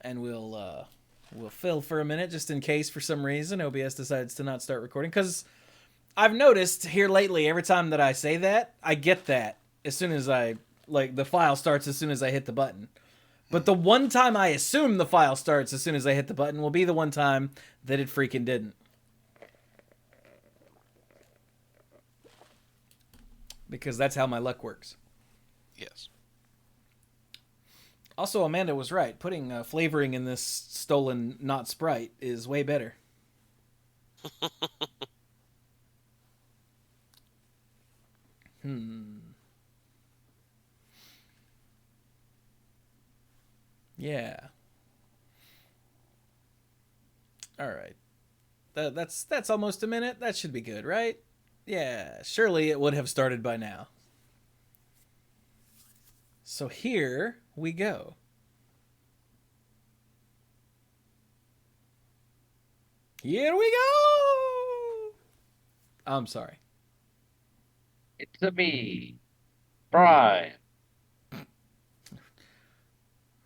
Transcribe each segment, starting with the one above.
and we'll fill for a minute just in case for some reason OBS decides to not start recording. Because I've noticed here lately, every time that I say that, I get that as soon as the file starts as soon as I hit the button. But the one time I assume the file starts as soon as I hit the button will be the one time that it freaking didn't. Because that's how my luck works. Yes. Also, Amanda was right. Putting flavoring in this stolen not Sprite is way better. Yeah. All right. That's almost a minute. That should be good, right? Yeah. Surely it would have started by now. So here we go. Here we go. I'm sorry. It's a me, Brian.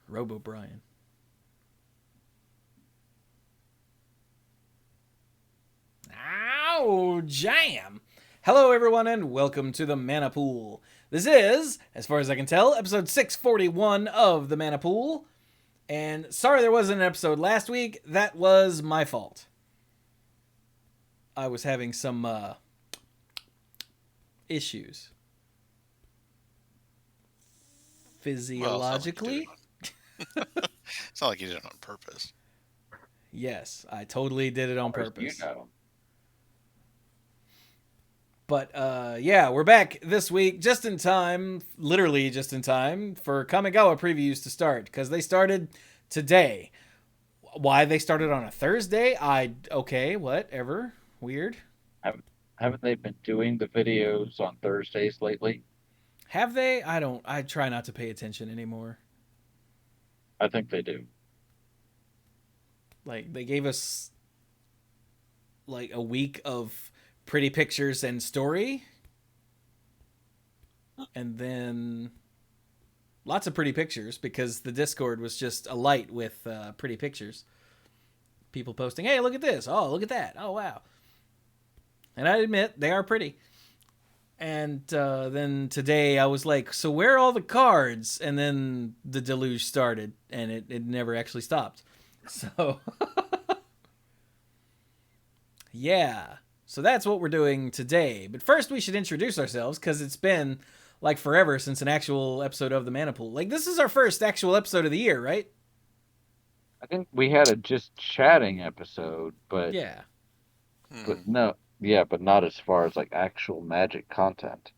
Robo Brian. Ow, jam. Hello, everyone, and welcome to the Mana Pool. This is, as far as I can tell, episode 641 of the Mana Pool. And sorry there wasn't an episode last week. That was my fault. I was having some issues. Physiologically? Well, it's not like you did it on purpose. Yes, I totally did it on purpose. You know. But, yeah, we're back this week just in time, literally just in time, for Kamigawa previews to start, because they started today. Why they started on a Thursday? Okay, whatever. Weird. Haven't they been doing the videos on Thursdays lately? Have they? I try not to pay attention anymore. I think they do. Like, they gave us, like, a week of pretty pictures and story. And then lots of pretty pictures because the Discord was just alight with pretty pictures. People posting, hey, look at this. Oh, look at that. Oh, wow. And I admit, they are pretty. And then today I was like, so where are all the cards? And then the deluge started, and it never actually stopped. So, yeah. So that's what we're doing today. But first we should introduce ourselves, because it's been like forever since an actual episode of the Mana Pool. Like, this is our first actual episode of the year, right? I think we had a just chatting episode, but Yeah. but no, yeah, but not as far as like actual Magic content.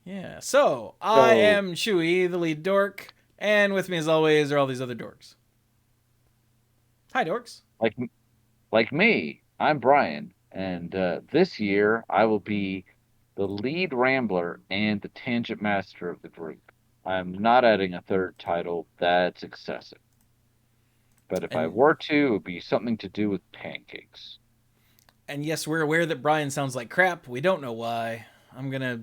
Yeah. So, I am Chewy, the lead dork, and with me as always are all these other dorks. Hi, dorks. Like me, I'm Brian, and this year I will be the lead rambler and the tangent master of the group. I'm not adding a third title. That's excessive. But if I were to, it would be something to do with pancakes. And yes, we're aware that Brian sounds like crap. We don't know why. I'm going to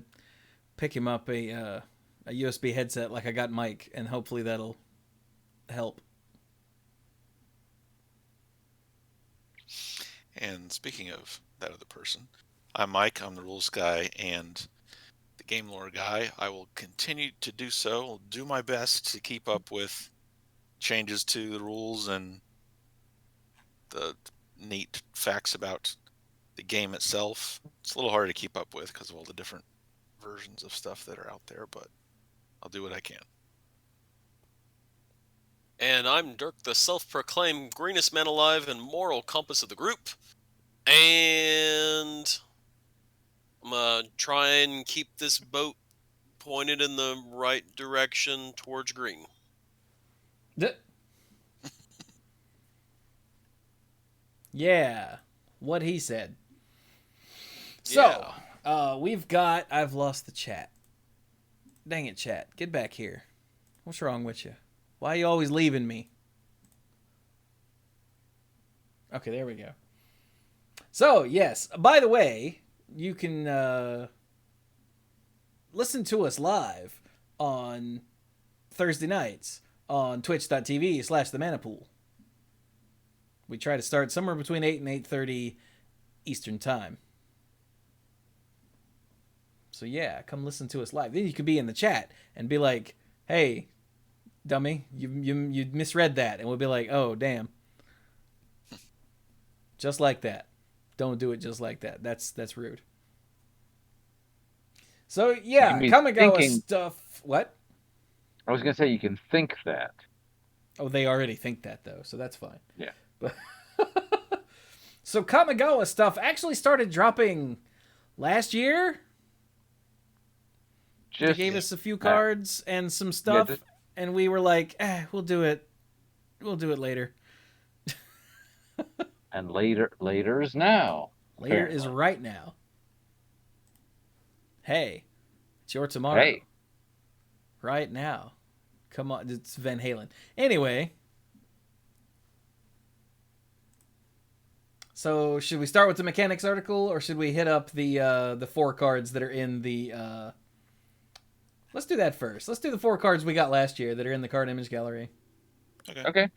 pick him up a USB headset like I got Mike, and hopefully that'll help. And speaking of that other person, I'm Mike. I'm the rules guy and the game lore guy. I will continue to do so. I'll do my best to keep up with changes to the rules and the neat facts about the game itself. It's a little hard to keep up with because of all the different versions of stuff that are out there, but I'll do what I can. And I'm Dirk, the self-proclaimed greenest man alive and moral compass of the group. And I'm going to try and keep this boat pointed in the right direction towards green. Yeah, what he said. So, I've lost the chat. Dang it, chat. Get back here. What's wrong with you? Why are you always leaving me? Okay, there we go. So, yes. By the way, you can listen to us live on Thursday nights on twitch.tv/themanapool. We try to start somewhere between 8 and 8:30 Eastern Time. So yeah, come listen to us live. Then you could be in the chat and be like, "Hey, dummy, you misread that," and we'll be like, "Oh, damn." Just like that. Don't do it just like that. That's rude. So yeah, You mean Kamigawa thinking- stuff. What? I was gonna say you can think that. Oh, they already think that though, so that's fine. Yeah. But so Kamigawa stuff actually started dropping last year. They gave us a few cards and some stuff, and we were like, we'll do it. We'll do it later. And later is now. Later apparently. is right now. Hey, it's your tomorrow. Hey. Right now. Come on, it's Van Halen. Anyway. So, should we start with the mechanics article, or should we hit up the 4 cards that are in the... Let's do that first. Let's do the 4 cards we got last year that are in the card image gallery. Okay.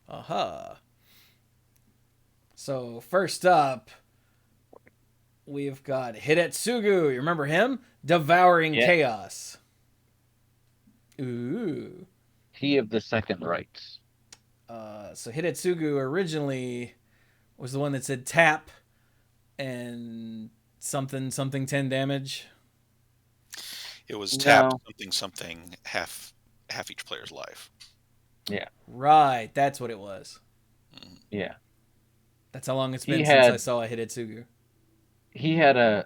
Aha. So, first up, we've got Hidetsugu. You remember him? Devouring Chaos. Ooh. He of the second rights. So Hidetsugu originally was the one that said tap and something 10 damage. It was tap something half each player's life. Yeah. Right, that's what it was. Yeah. That's how long it's been since I saw a Hidetsugu. He had a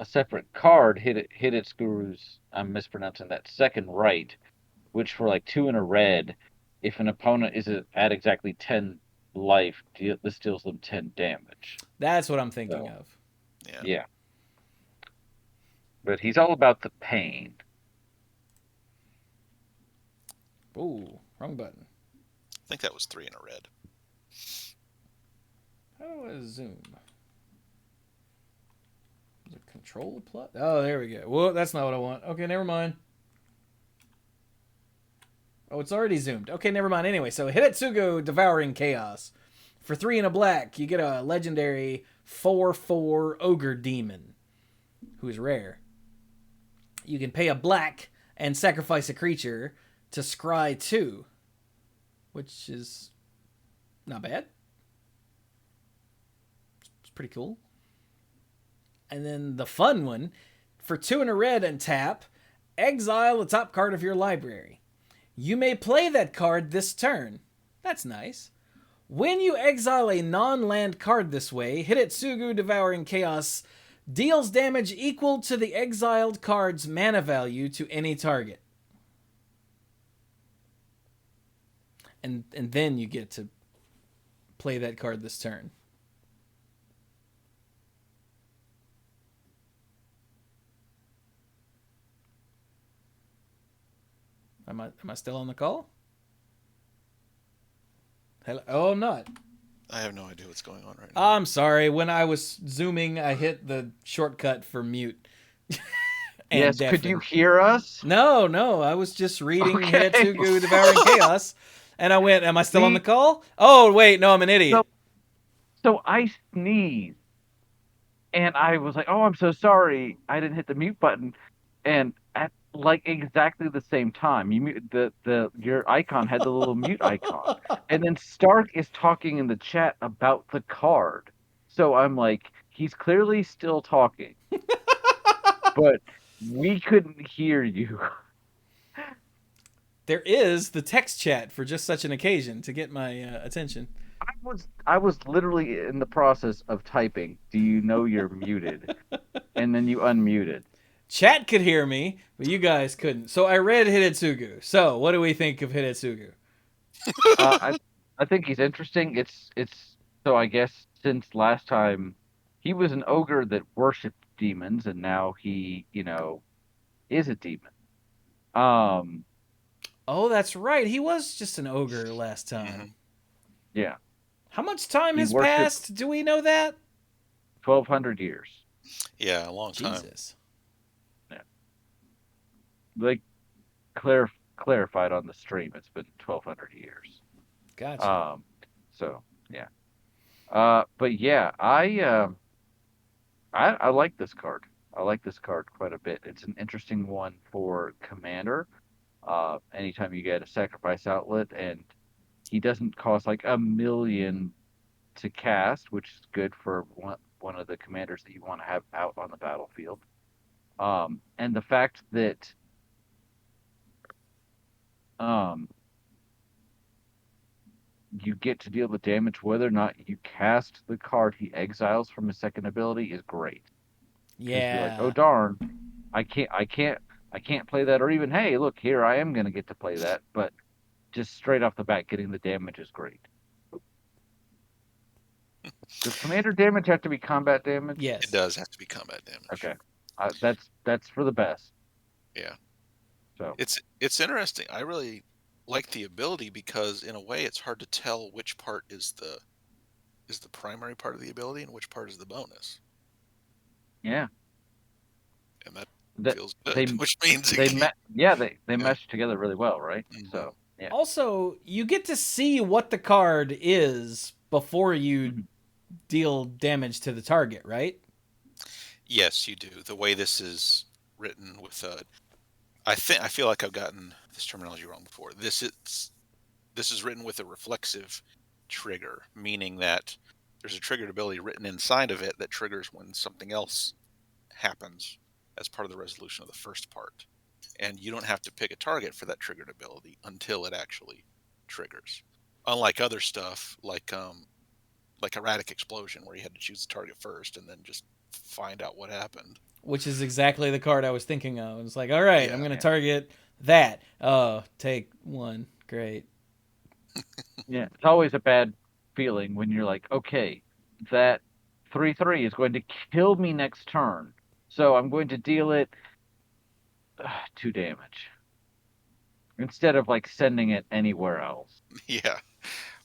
separate card, Hidetsugu's, I'm mispronouncing that, second right, which for like 2 in a red, if an opponent is at exactly 10 life, this deals them 10 damage. That's what I'm thinking of. Yeah. But he's all about the pain. Ooh, wrong button. I think that was 3 in a red. How do I zoom? Is it control plus? Oh, there we go. Whoa, that's not what I want. Okay, never mind. Oh, it's already zoomed. Okay, never mind. Anyway, so Hidetsugu Devouring Chaos. For 3 and a black, you get a legendary 4/4 Ogre Demon, who is rare. You can pay a black and sacrifice a creature to scry 2, which is not bad. It's pretty cool. And then the fun one, for 2 and a red and tap, exile the top card of your library. You may play that card this turn. That's nice. When you exile a non-land card this way, Hidetsugu Devouring Chaos deals damage equal to the exiled card's mana value to any target. And then you get to play that card this turn. Am I still on the call? Hello? Oh, I'm not. I have no idea what's going on right now. I'm sorry. When I was zooming, I hit the shortcut for mute. Yes, deafen. could you hear us? No. I was just reading Hidetsugu Devouring Chaos, and I went, am I still on the call? Oh, wait, no, I'm an idiot. So I sneezed, and I was like, oh, I'm so sorry. I didn't hit the mute button. And at like exactly the same time, your icon had the little mute icon. And then Stark is talking in the chat about the card. So I'm like, he's clearly still talking. But we couldn't hear you. There is the text chat for just such an occasion to get my attention. I was literally in the process of typing, do you know you're muted? And then you unmuted. Chat could hear me, but you guys couldn't. So I read Hidetsugu. So what do we think of Hidetsugu? I think he's interesting. It's so I guess since last time he was an ogre that worshipped demons, and now he, is a demon. Oh, that's right. He was just an ogre last time. Mm-hmm. Yeah. How much time has passed? Do we know that? 1,200 years. Yeah, a long time. Jesus. like clarified on the stream. It's been 1,200 years. Gotcha. So yeah. But yeah, I like this card. I like this card quite a bit. It's an interesting one for Commander. Anytime you get a sacrifice outlet, and he doesn't cost like 1 million to cast, which is good for one of the commanders that you want to have out on the battlefield. And the fact that um, you get to deal the damage whether or not you cast the card he exiles from his second ability is great. Because you're like, oh Yeah. darn, I can't play that, or even hey, look here, I am gonna get to play that, but just straight off the bat, getting the damage is great. Does commander damage have to be combat damage? It Yes. does have to be combat damage. Okay, that's for the best. Yeah. So It's interesting. I really like the ability because in a way it's hard to tell which part is the primary part of the ability and which part is the bonus. yeah, And that that feels they good, which means they it can, met yeah they yeah. mesh together really well, right? Mhm. So yeah, Also, you get to see what the card is before you Mhm. deal damage to the target, right? Yes, you do. The way this is written with I feel like I've gotten this terminology wrong before. This is written with a reflexive trigger, meaning that there's a triggered ability written inside of it that triggers when something else happens as part of the resolution of the first part. And you don't have to pick a target for that triggered ability until it actually triggers. Unlike other stuff like erratic explosion where you had to choose the target first and then just find out what happened. Which is exactly the card I was thinking of. It's like, all right, I'm Yeah. going to Yeah. target that. Oh, take one. Great. yeah. It's always a bad feeling when you're like, okay, that 3/3 is going to kill me next turn, so I'm going to deal it 2 damage instead of like sending it anywhere else. Yeah.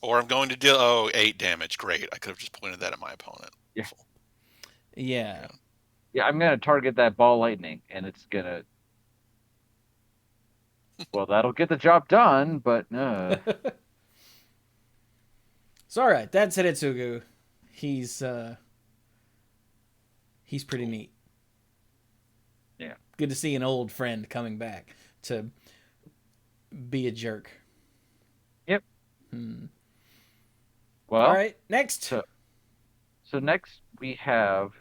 Or I'm going to deal 8 damage. Great. I could have just pointed that at my opponent. Yeah. Yeah. Yeah, I'm gonna target that ball lightning, and it's gonna. Well, that'll get the job done, but So, all right, that's Hidetsugu. He's pretty Cool. neat. yeah. Good to see an old friend coming back to be a jerk. Yep. Hmm. Well, All right, next. so next we have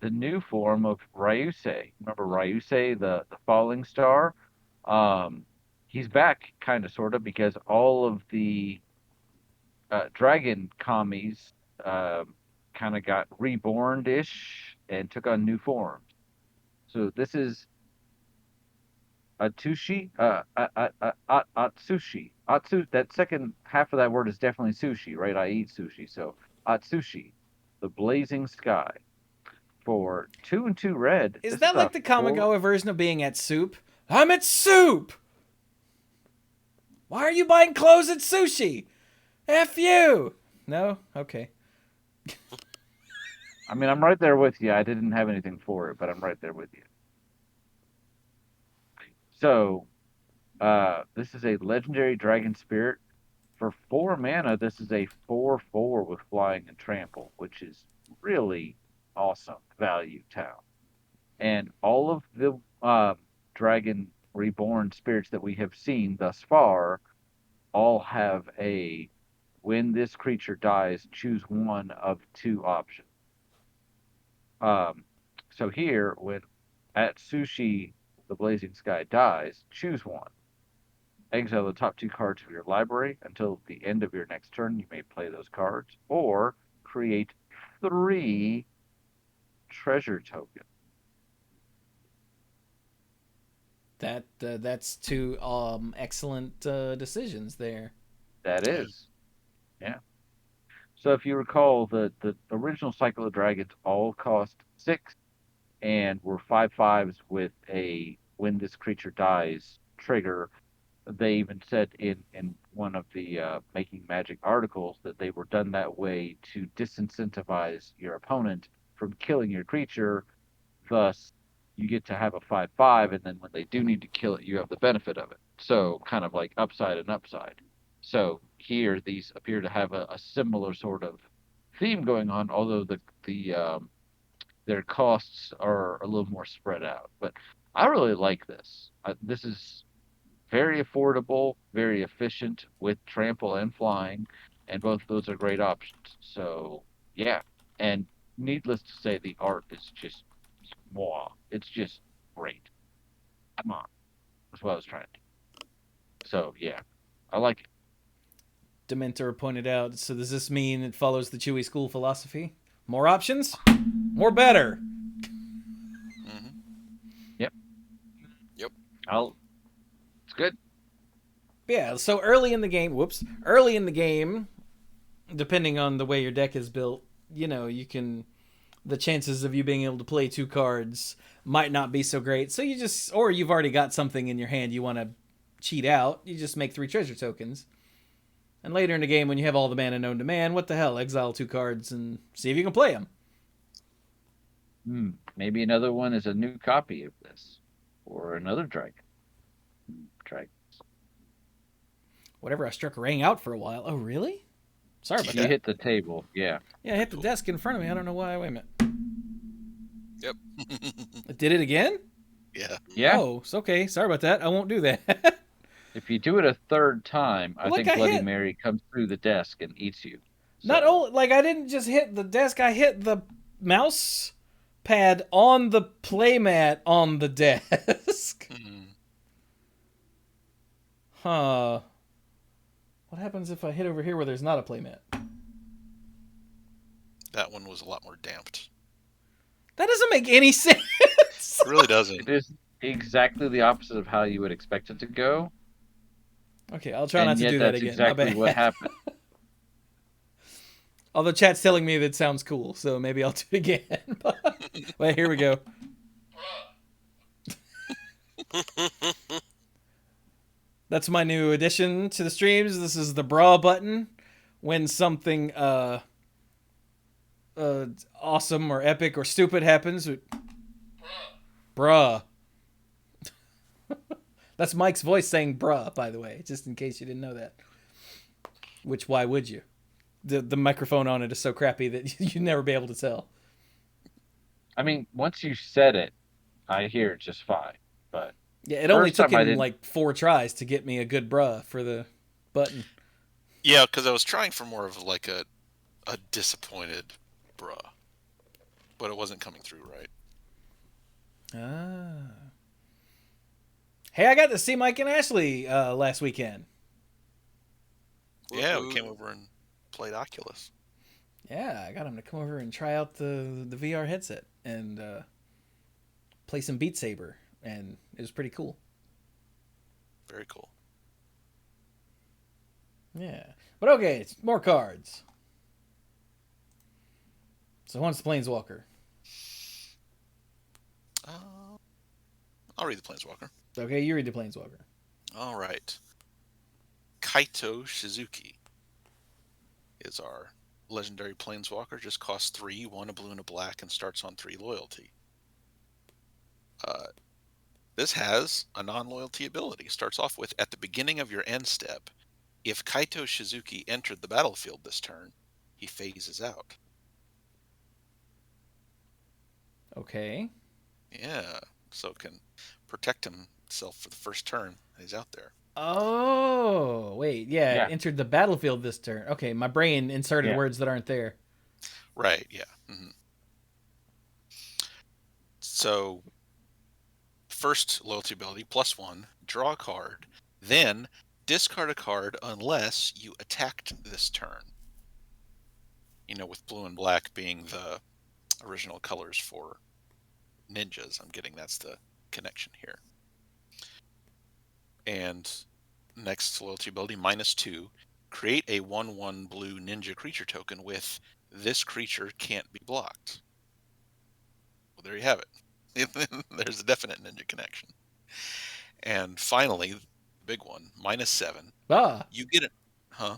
the new form of Ryusei. Remember Ryusei, the falling star? Um, he's back, kind of, sort of, because all of the dragon commies kind of got reborn-ish and took on new forms. So this is Atsushi, Atsushi, That second half of that word is definitely sushi, right? I eat sushi, so Atsushi, the blazing sky, for 2 and 2 red. Is This that is like a the 4. Kamigawa version of being at soup? I'm at soup! Why are you buying clothes at sushi? F you! No? Okay. I mean, I'm right there with you. I didn't have anything for it, but I'm right there with you. So, this is a legendary dragon spirit. For 4 mana, this is a 4/4 with flying and trample, which is really awesome value town. And all of the dragon reborn spirits that we have seen thus far all have a when this creature dies, choose one of 2 options. Um, so here, when at Sushi, the Blazing Sky dies, choose one. Exile the top 2 cards of your library. Until the end of your next turn, you may play those cards, or create 3 treasure tokens. That's two excellent decisions there. That Yeah. is, yeah. So if you recall, the original Cycle of Dragons all cost 6 and were 5/5s with a when this creature dies trigger. They even said in one of the Making Magic articles that they were done that way to disincentivize your opponent from killing your creature, thus you get to have a 5/5, and then when they do need to kill it, you have the benefit of it. So kind of like upside and upside. So here, these appear to have a similar sort of theme going on, although their costs are a little more spread out. But I really like this. This is very affordable, very efficient with trample and flying, and both of those are great options. So yeah, and needless to say, the art is just wow. It's just great. Come on, that's what I was trying to do. So yeah, I like it. Dementor pointed out. So does this mean it follows the Chewy school philosophy? More options, more better. Hmm. Yep. Yep. It's good. Yeah. So early in the game, depending on the way your deck is built, you can. The chances of you being able to play 2 cards might not be so great. So or you've already got something in your hand you want to cheat out. You just make 3 treasure tokens. And later in the game, when you have all the mana known to man, what the hell? Exile 2 cards and see if you can play them. Maybe another one is a new copy of this, or another dragon. Dragon. Whatever, I struck rang out for a while. Oh, really? Sorry about You that. hit the table, yeah. Yeah, I hit the desk in front of me. I don't know why. Wait a minute. Yep. It did it again? Yeah. Yeah. Oh, it's okay. Sorry about that. I won't do that. If you do it a third time, I Look, think I Bloody hit. Mary comes through the desk and eats you. Not So, only, like, I didn't just hit the desk, I hit the mouse pad on the playmat on the desk. Mhm. Huh. What happens if I hit over here where there's not a playmat? That one was a lot more damped. That doesn't make any sense. It really doesn't. it is exactly the opposite of how you would expect it to go. Okay, I'll try And not to yet do that that's again. exactly My bad. what happened. Although chat's telling me that sounds cool, so maybe I'll do it again. Wait, here we go. That's my new addition to the streams. This is the bra button. When something awesome or epic or stupid happens. Bruh. That's Mike's voice saying bruh, by the way, just in case you didn't know that. Which, why would you? The microphone on it is so crappy that you'd never be able to tell. I mean, once you said it, I hear it just fine. But Yeah, it only first took time I him didn't- like 4 tries to get me a good bruh for the button. Yeah, because I was trying for more of like a disappointed bruh, but it wasn't coming through right. Ah. Hey, I got to see Mike and Ashley last weekend. Yeah, we came over and played Oculus. Yeah, I got him to come over and try out the VR headset and play some Beat Saber, and it was pretty cool. Very cool. Yeah. But okay, it's more cards. So who wants the Planeswalker? I'll read the Planeswalker. Okay, you read the Planeswalker. All right. Kaito Shizuki is our legendary Planeswalker. Just costs 3, 1 a blue and a black, and starts on 3 loyalty. This has a non-loyalty ability. Starts off with, at the beginning of your end step, if Kaito Shizuki entered the battlefield this turn, he phases out. Okay. Yeah, so can protect himself for the first turn that he's out there. Oh, wait. Yeah, Yeah. it entered the battlefield this turn. Okay, my brain inserted Yeah. words that aren't there. Right, yeah. Mm-hmm. So, first loyalty ability, +1, draw a card, then discard a card unless you attacked this turn. You know, with blue and black being the original colors for ninjas. I'm getting that's the connection here. And next loyalty ability, -2, create a 1/1 blue ninja creature token with this creature can't be blocked. Well, there you have it. There's a definite ninja connection. And finally, the big one, -7. Ah, You get it. Huh?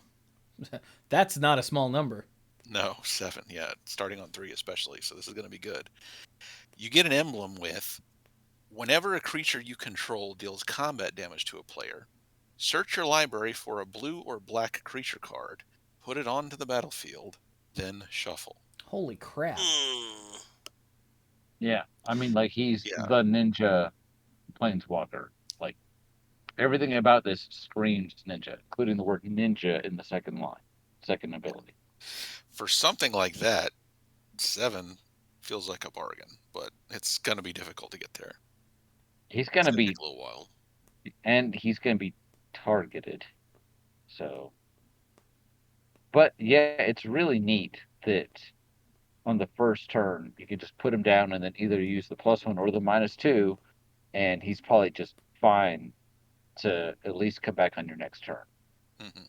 that's not a small number. No, 7. Yeah, starting on 3 especially. So this is going to be good. You get an emblem with Whenever a creature you control deals combat damage to a player, search your library for a blue or black creature card, put it onto the battlefield, then shuffle. Holy crap. Yeah, I mean, like, he's Yeah. the ninja planeswalker. Like, everything about this screams ninja, including the word ninja in the second line, second ability. For something like that, 7 feels like a bargain, but it's going to be difficult to get there. He's gonna Take be, a little while. and he's gonna be targeted. So, but yeah, it's really neat that on the first turn you can just put him down and then either use the +1 or the -2, and he's probably just fine to at least come back on your next turn. Mm-hmm.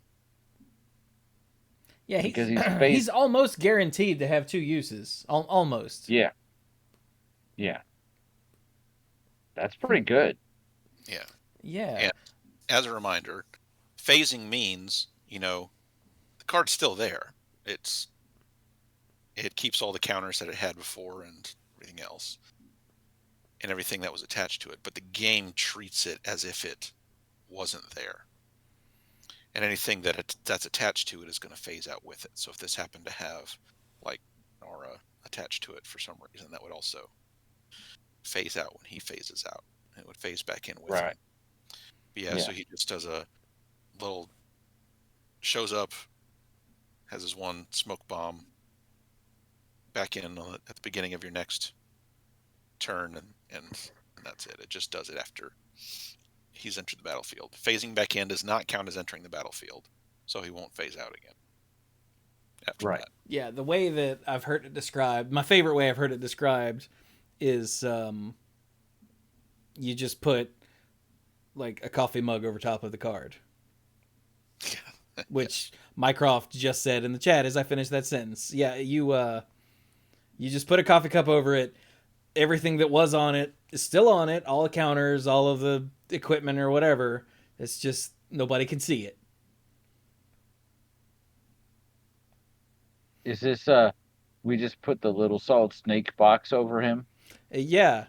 Yeah, Because he's, he's he's based. almost guaranteed to have 2 uses. Almost. Yeah, yeah, that's pretty good. Yeah. Yeah. And as a reminder, phasing means, the card's still there. It keeps all the counters that it had before and everything else, and everything that was attached to it. But the game treats it as if it wasn't there. And anything that's attached to it is going to phase out with it. So if this happened to have, like, an aura attached to it for some reason, that would also phase out when he phases out. And it would phase back in with him. But yeah, so he just does a little, shows up, has his one smoke bomb back in at the beginning of your next turn, and that's it. It just does it after he's entered the battlefield. Phasing back in does not count as entering the battlefield, so he won't phase out again after that. Yeah, the way that I've heard it described, my favorite way I've heard it described is you just put like a coffee mug over top of the card. Which Mycroft just said in the chat as I finished that sentence. Yeah, you just put a coffee cup over it. Everything that was on it is still on it. All the counters, all of the equipment or whatever. It's just nobody can see it. Is this we just put the little solid snake box over him? Yeah.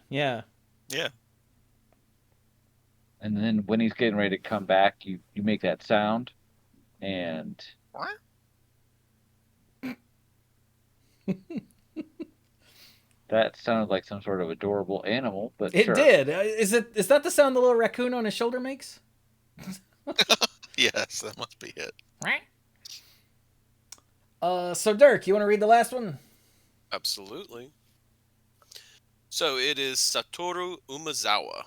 And then when he's getting ready to come back, you make that sound, and What? that sounded like some sort of adorable animal, but It sure. did. Is that the sound the little raccoon on his shoulder makes? Yes, that must be it. So Dirk, you want to read the last one? Absolutely. So it is Satoru Umezawa.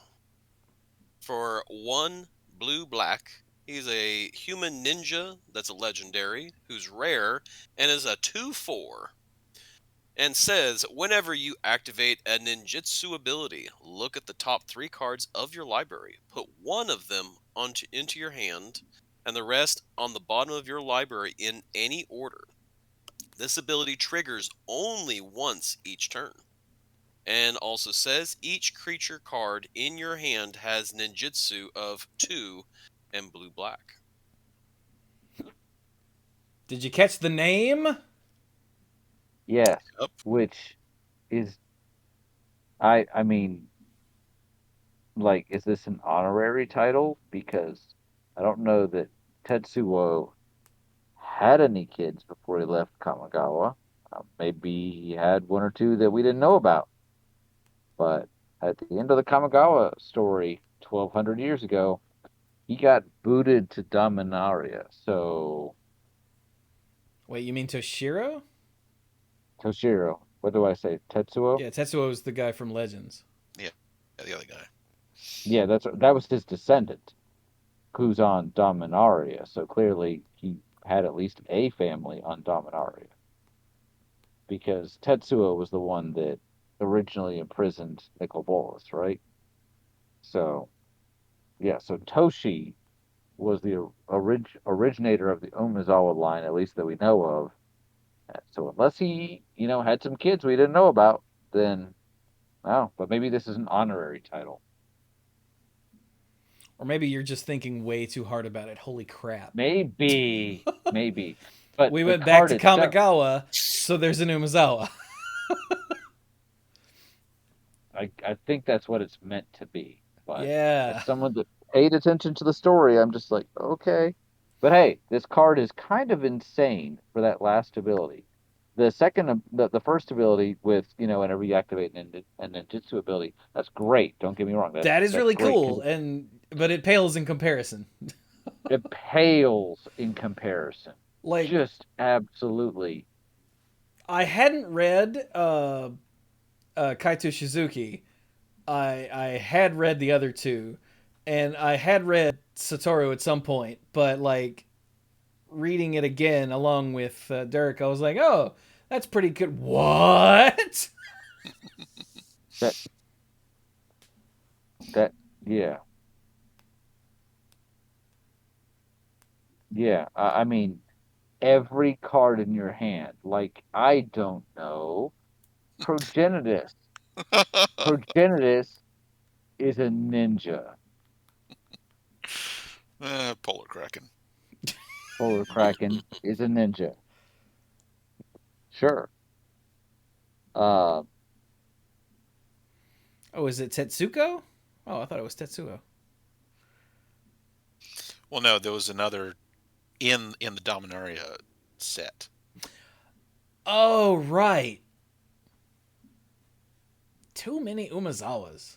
For 1 blue-black, he's a human ninja that's a legendary, who's rare, and is a 2/4. And says, whenever you activate a ninjutsu ability, look at the top 3 cards of your library. Put one of them into your hand, and the rest on the bottom of your library in any order. This ability triggers only once each turn. And also says, each creature card in your hand has ninjutsu of 2 and blue-black. Did you catch the name? Yes, Yep. which is, I mean, like, is this an honorary title? Because I don't know that Tetsuo had any kids before he left Kamigawa. Maybe he had 1 or 2 that we didn't know about. But at the end of the Kamigawa story, 1,200 years ago, he got booted to Dominaria. So, Wait, you mean Toshiro? Toshiro, what do I say? Tetsuo? Yeah, Tetsuo was the guy from Legends. Yeah, the other guy. Yeah, that was his descendant, who's on Dominaria. So clearly he had at least a family on Dominaria. Because Tetsuo was the one that originally imprisoned Nicobolus, right? So, yeah, so Toshi was the originator of the Umezawa line, at least that we know of. So unless he, had some kids we didn't know about, then, no. But maybe this is an honorary title. Or maybe you're just thinking way too hard about it. Holy crap. Maybe. But We the went back card to itself- Kamigawa, so there's an Umezawa. I think that's what it's meant to be. But Yeah. as someone that paid attention to the story, I'm just like, okay. But hey, this card is kind of insane for that last ability. The first ability with, whenever you activate an ninjutsu ability, that's great. Don't get me wrong. That is That's really great. cool, but it pales in comparison. It pales in comparison. Like, Just absolutely. I hadn't read Kaito Shizuki. I had read the other two, and I had read Satoru at some point, but like reading it again along with Dirk, I was like, oh, that's pretty good. What? That that yeah. Yeah. I mean, every card in your hand. Like, I don't know. Progenitus. Progenitus is a ninja. Polar Kraken. Polar Kraken is a ninja. Sure. Uh, Oh, is it Tetsuko? Oh, I thought it was Tetsuo. Well, no, there was another in the Dominaria set. Oh, right. Too many Umazawas.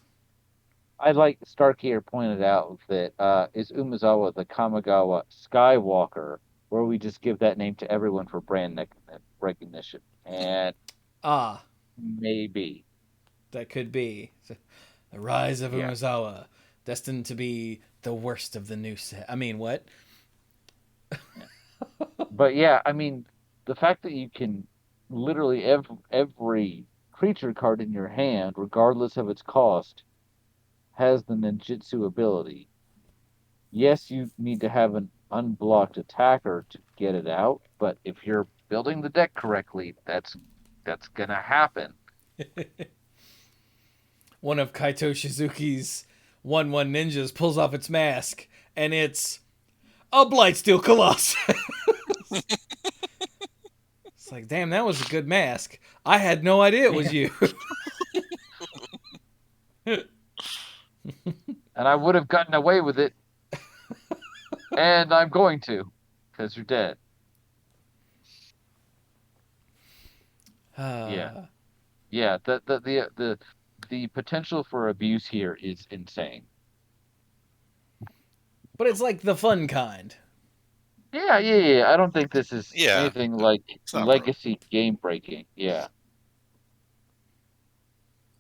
I'd like Stark here pointed out that is Umezawa the Kamigawa Skywalker, where we just give that name to everyone for brand recognition. And Ah, maybe. that could be. The rise of Yeah. Umazawa, destined to be the worst of the new set. I mean, what? But yeah, I mean, the fact that you can literally every creature card in your hand, regardless of its cost, has the ninjutsu ability. Yes, you need to have an unblocked attacker to get it out, but if you're building the deck correctly, that's gonna happen. One of Kaito Shizuki's 1/1 ninjas pulls off its mask, and it's a Blightsteel Colossus. It's like, damn, that was a good mask. I had no idea it was you. And I would have gotten away with it, and I'm going to, because you're dead. Yeah. Yeah, the potential for abuse here is insane. But it's like the fun kind. Yeah. I don't think this is Yeah, anything like it's not broken. legacy game breaking. Yeah.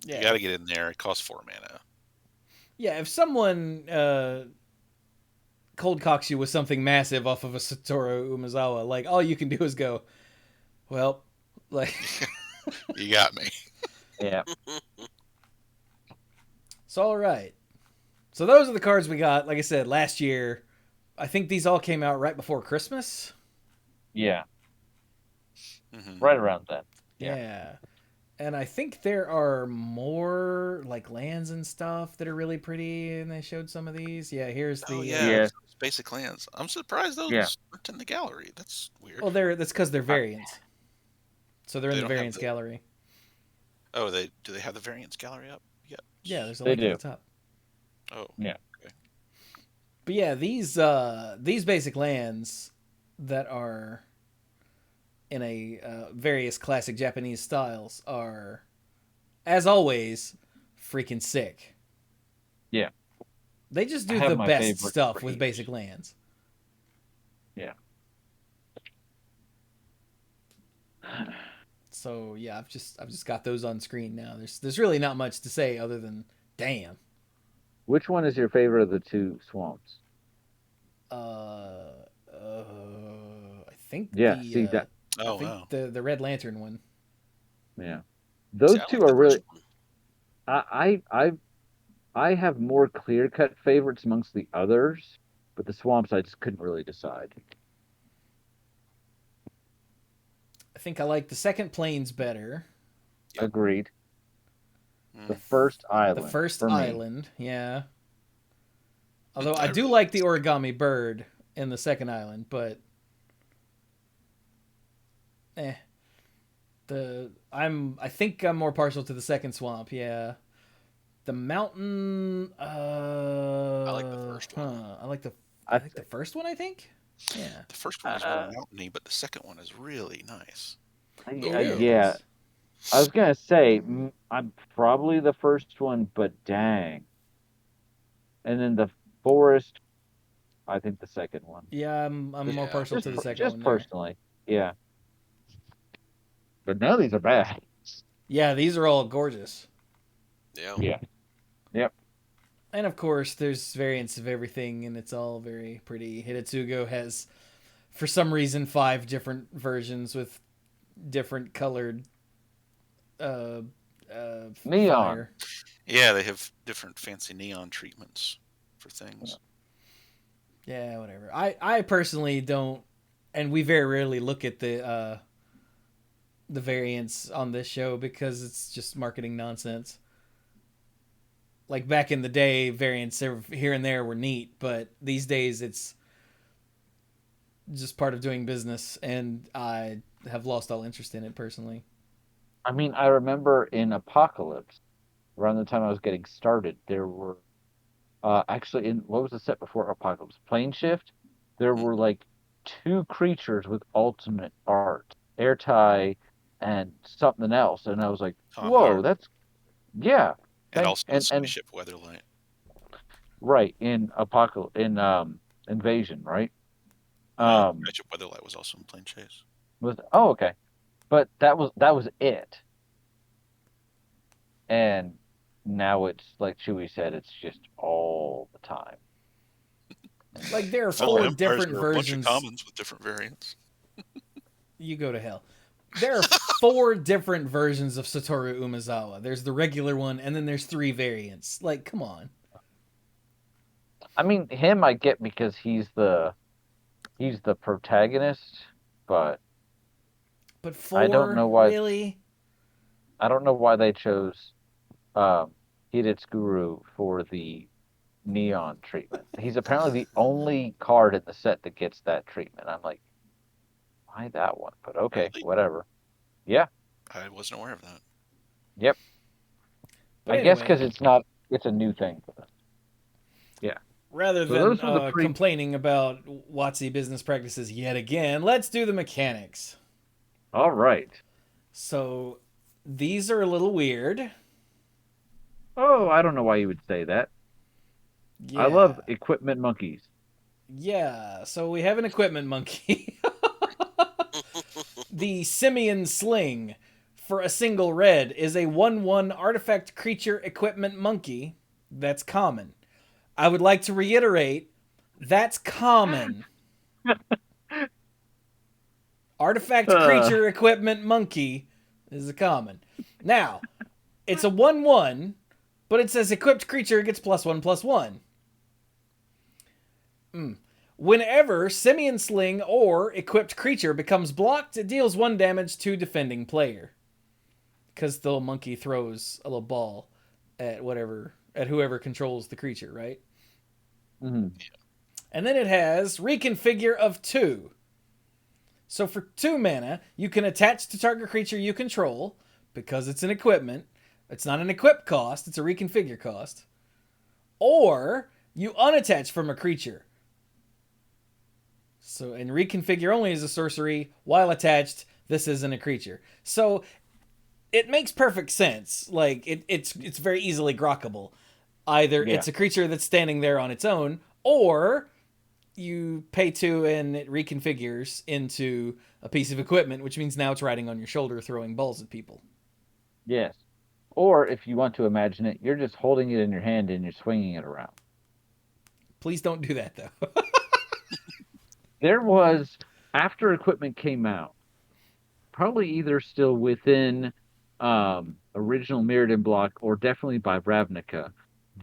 You Yeah. got to get in there. It costs 4 mana. Yeah, if someone cold cocks you with something massive off of a Satoru Umezawa, like, all you can do is go, well, like... You got me. Yeah. So, all right. So those are the cards we got. Like I said, last year, I think these all came out right before Christmas. Yeah. Mm-hmm. Right around then. Yeah. And I think there are more like lands and stuff that are really pretty, and they showed some of these. Yeah, here's the. Oh yeah, Yeah. basic lands. I'm surprised those Yeah. aren't in the gallery. That's weird. Well, that's because they're variants. So they're in They the don't have variants the- gallery. Oh, do they have the variants gallery up? Yeah. Yeah, there's a They link do. at the top. Oh. Yeah. Okay. But yeah, these basic lands that are in a various classic Japanese styles are, as always, freaking sick. Yeah. They just I do have the my best favorites stuff for with each. basic lands. Yeah. So yeah, I've just got those on screen now. There's really not much to say other than damn. Which one is your favorite of the two swamps? I think Yeah, the see that. Oh I think wow. the Red Lantern one. Yeah. See, Those I two like the are really. first one. I have more clear cut favorites amongst the others, but the swamps I just couldn't really decide. I think I like the second plains better. Yep. Agreed. The Mm. first island. The first for me. island, yeah. Although I do really like the origami bird in the second island, but I think I'm more partial to the second swamp, yeah. The mountain. I like the first one. I like the. I I think the first one. I think. Yeah. The first one is more mountainy, but the second one is really nice. Yeah, I was gonna say I'm probably the first one, but dang. And then the forest, I think the second one. Yeah, I'm more Yeah. partial to the second Just one there. personally, yeah. But none of these are bad. Yeah, these are all gorgeous. Yeah. Yeah. Yep. And of course, there's variants of everything, and it's all very pretty. Hidetsugu has, for some reason, 5 different versions with different colored Neon. fire. Yeah, they have different fancy neon treatments for things. Yeah, whatever. I personally don't, and we very rarely look at the variants on this show because it's just marketing nonsense. Like back in the day, variants here and there were neat, but these days it's just part of doing business, and I have lost all interest in it personally. I mean, I remember in Apocalypse, around the time I was getting started, there were actually in what was the set before Apocalypse? Plane Shift. There were like 2 creatures with alternate art, Airtie and something else, and I was like, Tom "Whoa, Hart. that's yeah." And also the and spaceship Weatherlight. right in Apocalypse in Invasion, right? Spaceship Weatherlight was also in Plane Chase. Okay, but that was it, and now it's like Chewie said, it's just all the time. Like there are Well, 4 Empires different are versions. A bunch of commons with different variants. You go to hell. There are 4 different versions of Satoru Umezawa. There's the regular one, and then there's 3 variants. Like, come on. I mean, him I get because he's the protagonist, but 4, I don't know why. really? I don't know why they chose Hidetsugu for the neon treatment. He's apparently the only card in the set that gets that treatment. I'm like, why that one? But okay, Really? whatever. Yeah. I wasn't aware of that. Yep. But I guess anyway. because it's a new thing for them. Yeah. Rather So than those were the complaining about WotC business practices yet again, let's do the mechanics. All right. So these are a little weird. Oh, I don't know why you would say that. Yeah. I love equipment monkeys. Yeah, so we have an equipment monkey. The Simian Sling, for a single red, is a 1/1 artifact creature equipment monkey. That's common. I would like to reiterate, that's common. Artifact creature equipment monkey is a common. Now, it's a 1/1, but it says equipped creature gets +1/+1. Whenever Simian Sling or equipped creature becomes blocked, it deals 1 damage to defending player. Because the little monkey throws a little ball at whoever controls the creature, right? Mm-hmm. And then it has Reconfigure of 2. So for 2 mana, you can attach to target creature you control, because it's an equipment. It's not an equip cost, it's a reconfigure cost. Or you unattach from a creature. So, and reconfigure only is a sorcery. While attached, this isn't a creature. So it makes perfect sense. Like it's very easily grokkable. Either it's a creature that's standing there on its own, or you pay 2 and it reconfigures into a piece of equipment, which means now it's riding on your shoulder throwing balls at people. Yes. Or if you want to imagine it, you're just holding it in your hand and you're swinging it around. Please don't do that, though. There was, after equipment came out, probably either still within original Mirrodin block or definitely by Ravnica,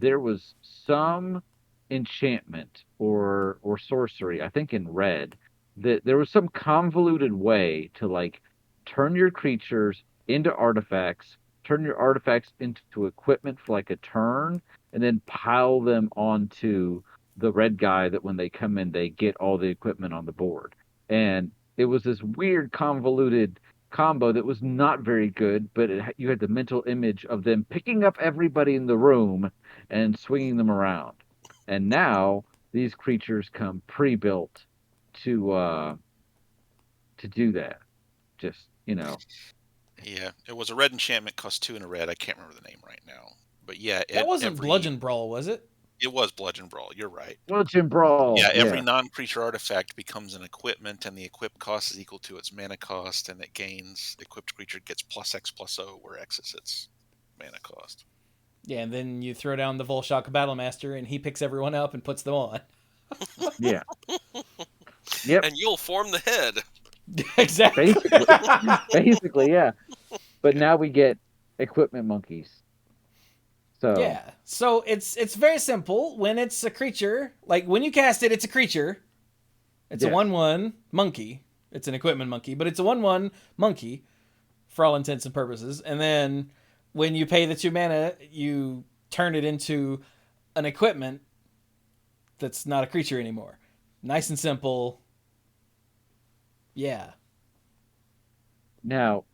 there was some enchantment or sorcery, I think in red, that there was some convoluted way to like turn your creatures into artifacts, turn your artifacts into equipment for like a turn, and then pile them onto the red guy that when they come in, they get all the equipment on the board. And it was this weird, convoluted combo that was not very good, but you had the mental image of them picking up everybody in the room and swinging them around. And now these creatures come pre-built to do that. Just Yeah, it was a red enchantment, cost 2 and a red. I can't remember the name right now. But yeah, That wasn't Bludgeon Brawl, was it? It was Bludgeon Brawl. You're right. Bludgeon Brawl. Yeah, every non-creature artifact becomes an equipment, and the equip cost is equal to its mana cost, and it gains equipped creature gets +X+0, where X is its mana cost. Yeah, and then you throw down the Volshock Battlemaster, and he picks everyone up and puts them on. Yeah. Yep. And you'll form the head. Exactly. Basically, yeah. But now we get equipment monkeys. So yeah, so it's very simple. When it's a creature, like when you cast it, it's a creature. It's a 1/1 monkey. It's an equipment monkey, but it's a 1/1 monkey for all intents and purposes. And then when you pay the 2 mana, you turn it into an equipment that's not a creature anymore. Nice and simple. Yeah. Now,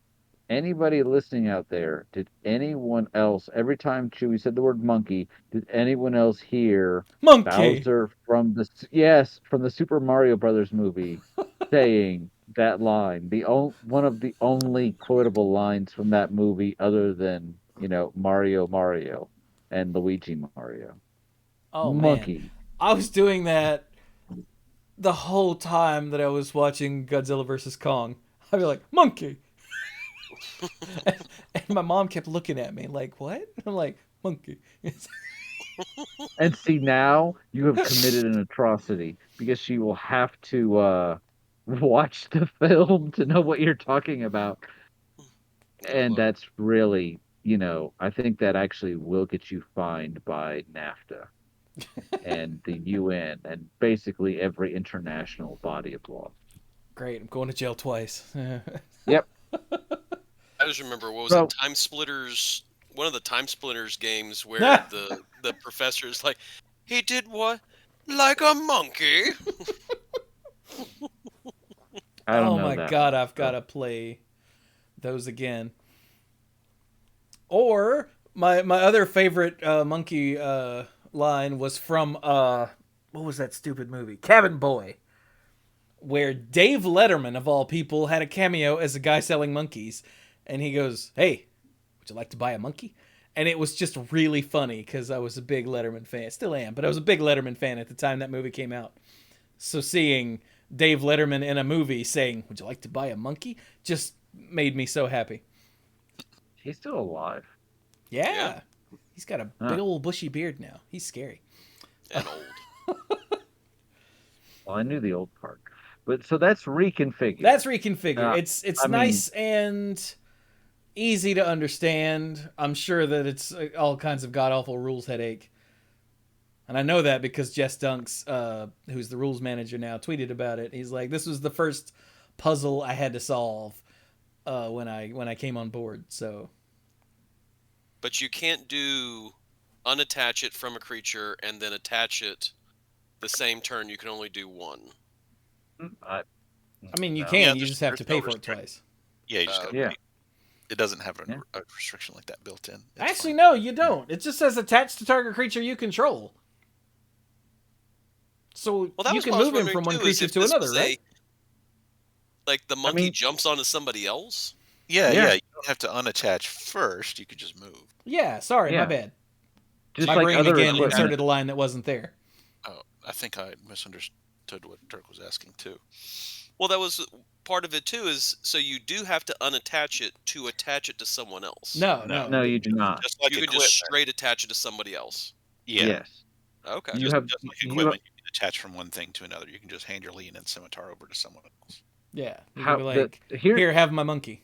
anybody listening out there, did anyone else, every time Chewie said the word monkey, did anyone else hear Monkey Bowser from the Super Mario Brothers movie saying that line? One of the only quotable lines from that movie other than, Mario and Luigi Mario. Oh, monkey. Man. I was doing that the whole time that I was watching Godzilla vs. Kong. I'd be like, monkey. and my mom kept looking at me like, what? I'm like, monkey. And see, now you have committed an atrocity because she will have to watch the film to know what you're talking about. And that's really, I think that actually will get you fined by NAFTA and the UN and basically every international body of law. Great. I'm going to jail twice. Yep. I just remember, what was it, Time Splitters? One of the Time Splitters games where the professor's like, he did what? Like a monkey? Oh my God, I've got to play those again. Or my other favorite monkey line was from what was that stupid movie? Cabin Boy, where Dave Letterman of all people had a cameo as a guy selling monkeys, and he goes, "Hey, would you like to buy a monkey?" And it was just really funny because I was a big Letterman fan, still am, but I was a big Letterman fan at the time that movie came out. So seeing Dave Letterman in a movie saying, "Would you like to buy a monkey?" just made me so happy. He's still alive. Yeah. He's got a big old bushy beard now. He's scary. And old. Well, I knew the old part. But so that's reconfigured. That's reconfigured. It's nice and easy to understand. I'm sure that it's all kinds of god-awful rules headache. And I know that because Jess Dunks, who's the rules manager now, tweeted about it. He's like, this was the first puzzle I had to solve when I came on board. So, but you can't unattach it from a creature and then attach it the same turn. You can only do one. I mean, you can. You just have to pay for it twice. Yeah, you just gotta pay. It doesn't have a restriction like that built in. Actually, no, you don't. It just says attached to target creature you control. So you can move him from one creature to another, right? Like the monkey jumps onto somebody else? Yeah. You don't have to unattach first. You could just move. Yeah, sorry, my bad. Just my like brain again inserted a line that wasn't there. Oh, I think I misunderstood what Dirk was asking too. Well, that was part of it too. Is so you do have to unattach it to attach it to someone else. No, you do not. Just like you can just straight attach it to somebody else. Yeah. Yes. Okay. Just like equipment, you can attach from one thing to another. You can just hand your lean and scimitar over to someone else. Yeah. Here, have my monkey.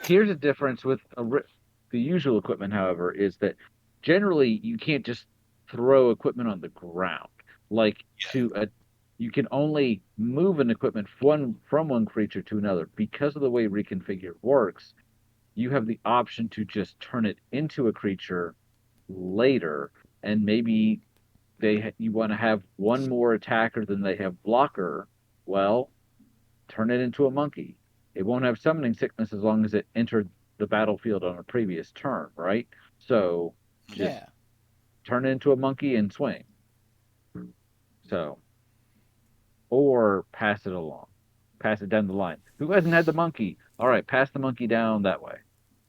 Here's a difference with the usual equipment, however, is that generally you can't just throw equipment on the ground. You can only move an equipment from one creature to another. Because of the way Reconfigure works, you have the option to just turn it into a creature later, and maybe you want to have one more attacker than they have blocker. Well, turn it into a monkey. It won't have summoning sickness as long as it entered the battlefield on a previous turn, right? So just Yeah. turn it into a monkey and swing. So, or pass it along, pass it down the line. Who hasn't had the monkey? All right, pass the monkey down that way.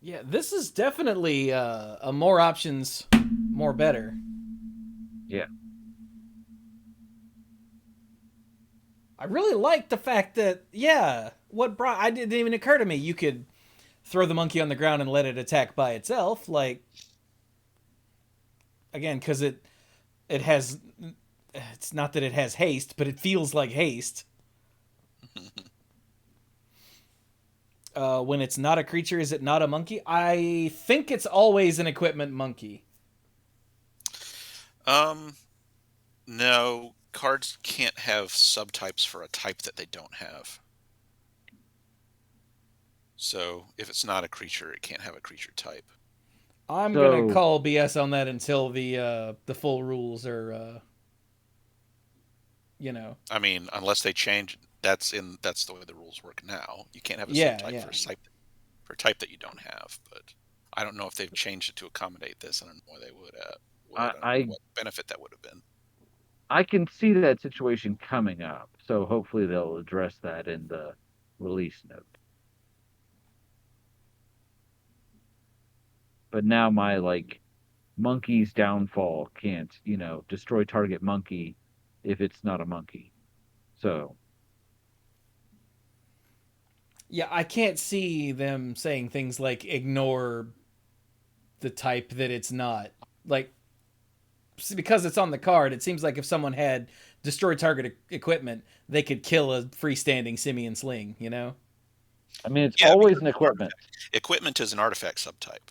Yeah, this is definitely a more options, more better. Yeah. I really like the fact that, I didn't even occur to me. You could throw the monkey on the ground and let it attack by itself. Like, again, because it has, it's not that it has haste, but it feels like haste. When it's not a creature, is it not a monkey? I think it's always an equipment monkey. No, cards can't have subtypes for a type that they don't have. So if it's not a creature, it can't have a creature type. I'm gonna call BS on that until the full rules are, I mean, unless they change, that's the way the rules work now. You can't have a Yeah, subtype yeah. for a type that you don't have. But I don't know if they've changed it to accommodate this. I don't know why they would. I don't know what benefit that would have been. I can see that situation coming up, so hopefully they'll address that in the release note. But now my monkey's downfall can't, destroy target monkey if it's not a monkey. So Yeah, I can't see them saying things like ignore the type that it's not. Like, because it's on the card, it seems like if someone had destroy target equipment, they could kill a freestanding simian sling, you know? I mean, it's always an equipment. Equipment is an artifact subtype.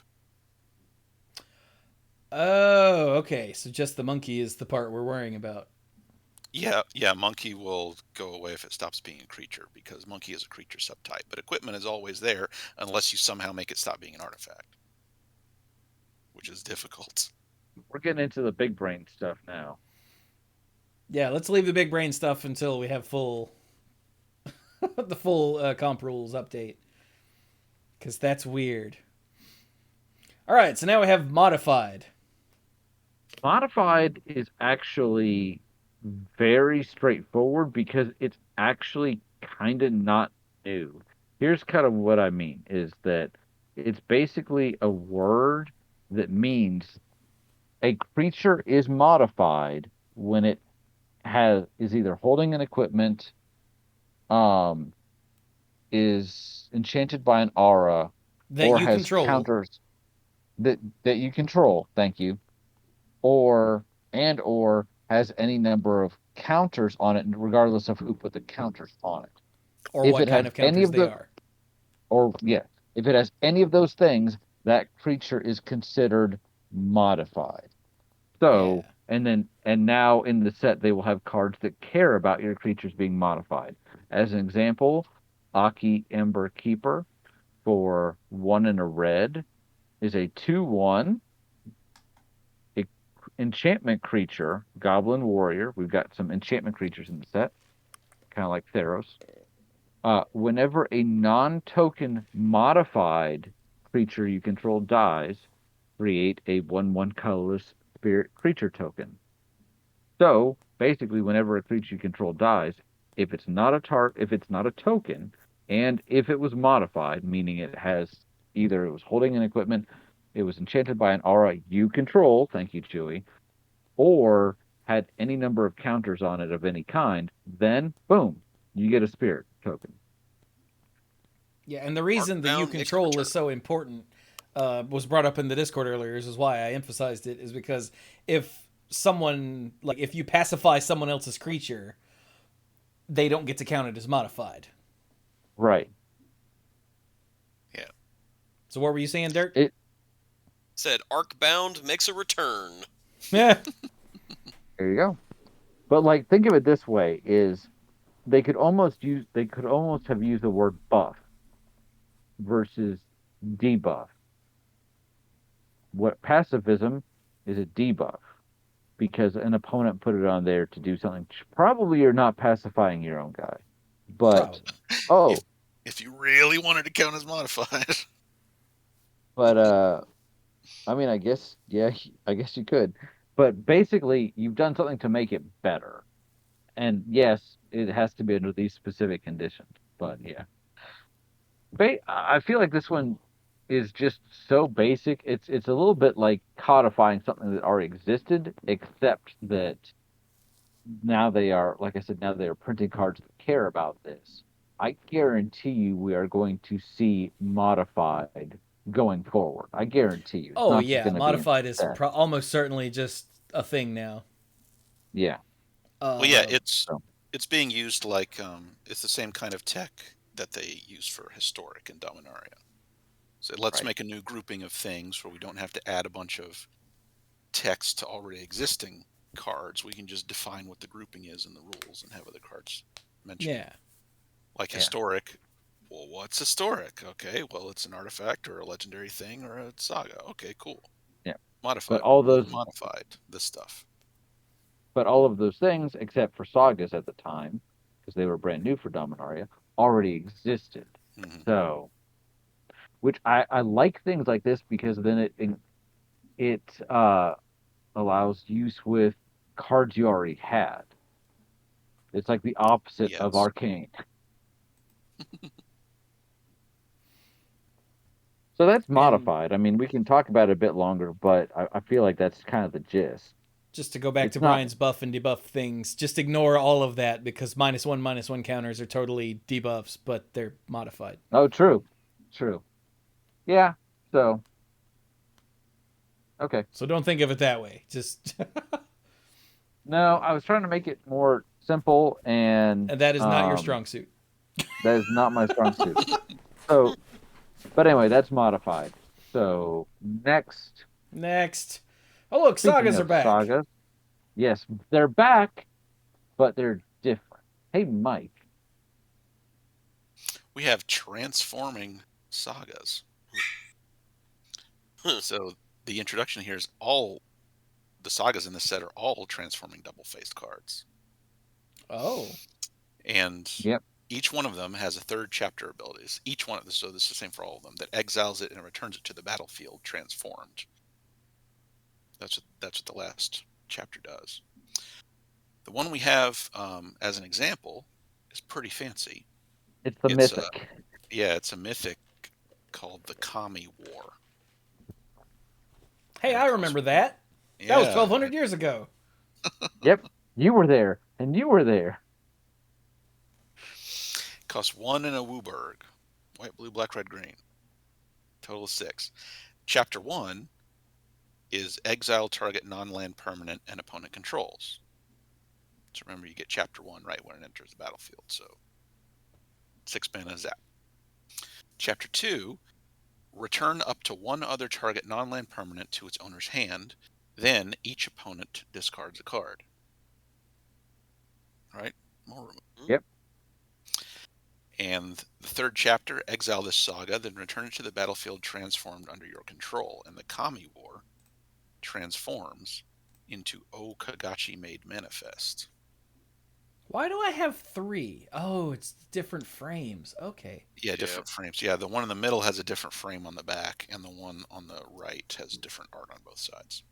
Oh, okay. So just the monkey is the part we're worrying about. Yeah, monkey will go away if it stops being a creature because monkey is a creature subtype. But equipment is always there unless you somehow make it stop being an artifact, which is difficult. We're getting into the big brain stuff now. Yeah, let's leave the big brain stuff until we have the full comp rules update, because that's weird. All right, so now we have modified. Modified is actually very straightforward because it's actually kind of not new. Here's kind of what I mean is that it's basically a word that means a creature is modified when it is either holding an equipment, is enchanted by an aura, That or you has control. counters that you control. Thank you. Or has any number of counters on it, regardless of who put the counters on it. Or If what it kind has of counters any of they the, are. or yeah, if it has any of those things, that creature is considered modified. So, Yeah. and now in the set, they will have cards that care about your creatures being modified. As an example, Aki Ember Keeper for 1 and a red is a 2/1 enchantment creature, Goblin Warrior. We've got some enchantment creatures in the set, kind of like Theros. Whenever a non-token modified creature you control dies, create a 1/1 colorless spirit creature token. So basically, whenever a creature you control dies, if it's not a token, and if it was modified, meaning it was holding an equipment, it was enchanted by an aura you control, thank you, Chewie, or had any number of counters on it of any kind, then boom, you get a spirit token. Yeah, and the reason the you control is so important was brought up in the Discord earlier. This is why I emphasized it, is because if you pacify someone else's creature, they don't get to count it as modified. Right. Yeah. So what were you saying, Dirk? It said Arcbound makes a return. Yeah. There you go. But think of it this way: is they could almost have used the word buff versus debuff. What pacifism is a debuff because an opponent put it on there to do something. Probably you're not pacifying your own guy, but Probably. If you really wanted to count as modified. But I mean, I guess yeah, I guess you could. But basically, you've done something to make it better. And yes, it has to be under these specific conditions. But yeah, I feel like this one is just so basic. It's a little bit like codifying something that already existed, except that now they are, like I said, now they are printing cards that care about this. I guarantee you, we are going to see modified going forward. I guarantee you, it's Oh not just yeah, going to be in modified is set. almost certainly just a thing now. Yeah. Well, yeah, So it's being used like it's the same kind of tech that they use for historic and Dominaria. So let's right. make a new grouping of things where we don't have to add a bunch of text to already existing cards. We can just define what the grouping is in the rules and have other cards mention it. Yeah. Like Yeah. historic. Well, what's historic? Okay, well, it's an artifact or a legendary thing or a saga. Okay, cool. Yeah. Modified. But all Well, those, modified this stuff. but all of those things, except for Sagas at the time, because they were brand new for Dominaria, already existed. Mhm. So, which I like things like this because then it allows use with cards you already had. It's like the opposite of Yes. Arcane. So that's And modified. I mean, we can talk about it a bit longer, but I feel like that's kind of the gist. just to go back It's to not. Brian's buff and debuff things, just ignore all of that because -1/-1 counters are totally debuffs, but they're modified. Oh, true. True. Yeah. So, okay. So don't think of it that way. Just No, I was trying to make it more simple, and and that is not your strong suit. that is not my strong suit. So, but anyway, that's modified. So next, Next. Oh look, speaking sagas are of back. sagas, yes, they're back, but they're different. Hey, Mike. We have transforming sagas. So the introduction here is all the sagas in this set are all transforming double-faced cards. Oh. And Yep. each one of them has a third chapter abilities. Each one of them, so this is the same for all of them, that exiles it and returns it to the battlefield transformed. That's what the last chapter does. The one we have as an example is pretty fancy. It's the mythic. It's a mythic called the Commie War. Hey, I remember that. Yeah, That was 1,200 years ago. Yep. You were there, and you were there. Costs 1 in a Wooburg. White, blue, black, red, green. Total of 6. Chapter 1 is exile target non-land permanent and opponent controls. So remember, you get chapter 1 right when it enters the battlefield. So 6 mana zap. Chapter 2, return up to one other target non-land permanent to its owner's hand. Then each opponent discards a card. Right? More room. Yep. And the third chapter, exile this saga, then return it to the battlefield transformed under your control. And the Commie War transforms into O Kagachi Made Manifest. Why do I have 3? Oh, it's different frames. Okay. Yeah, different frames. Yeah, the one in the middle has a different frame on the back, and the one on the right has different art on both sides.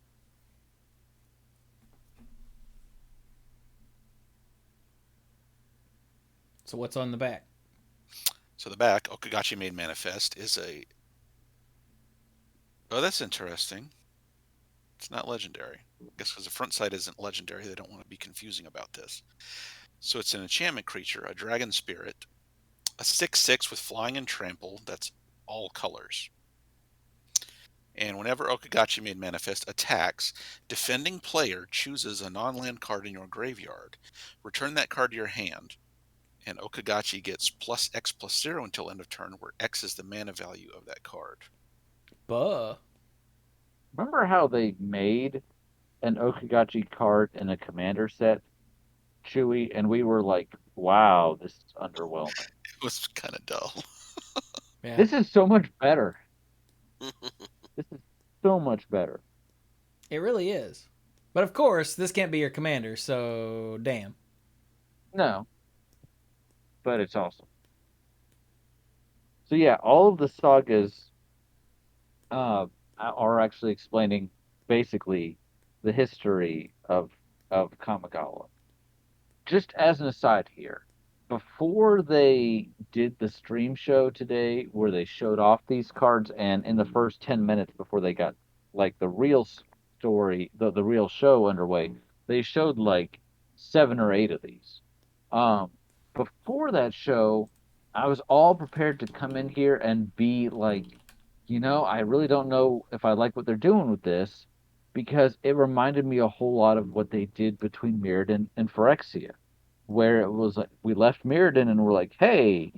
So what's on the back? So the back, Okagachi Made Manifest, is a... Oh, that's interesting. It's not legendary. I guess because the front side isn't legendary, they don't want to be confusing about this. So it's an enchantment creature, a dragon spirit, a 6/6 with flying and trample, that's all colors. And whenever Okagachi Made Manifest attacks, defending player chooses a non-land card in your graveyard. Return that card to your hand, and Okagachi gets +X+0 until end of turn, where X is the mana value of that card. Buh. Remember how they made an Okagachi card in a commander set, Chewy, and we were like, wow, this is underwhelming. It was kind of dull. Yeah. This is so much better. This is so much better. It really is. But of course, this can't be your commander, so damn. No. But it's awesome. So yeah, all of the sagas uh, are actually explaining basically the history of Kamigawa. Just as an aside here, before they did the stream show today, where they showed off these cards, and in the first 10 minutes before they got like the real story, the real show underway, they showed like 7 or 8 of these. Um, Before that show, I was all prepared to come in here and be like, I really don't know if I like what they're doing with this because it reminded me a whole lot of what they did between Mirrodin and Phyrexia, where it was like we left Mirrodin and we're like, hey,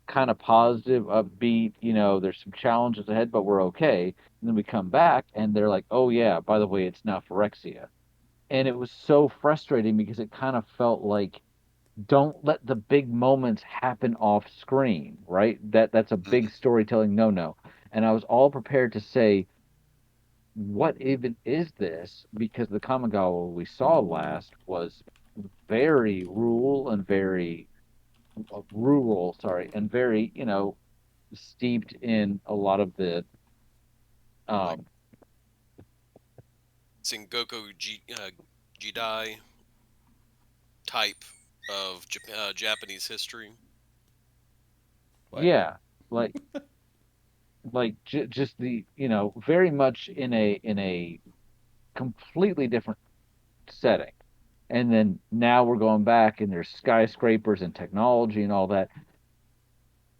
kind of positive, upbeat, there's some challenges ahead, but we're okay. And then we come back and they're like, oh yeah, by the way, it's now Phyrexia. And it was so frustrating because it kind of felt like don't let the big moments happen off screen, right? That's a big Mhm. storytelling no. And I was all prepared to say, what even is this? Because the Kamigawa we saw last was very rural, sorry, and very, steeped in a lot of the Like um Sengoku Jidai type of Japanese history. What? yeah, like just the, very much in a completely different setting. And then now we're going back and there's skyscrapers and technology and all that.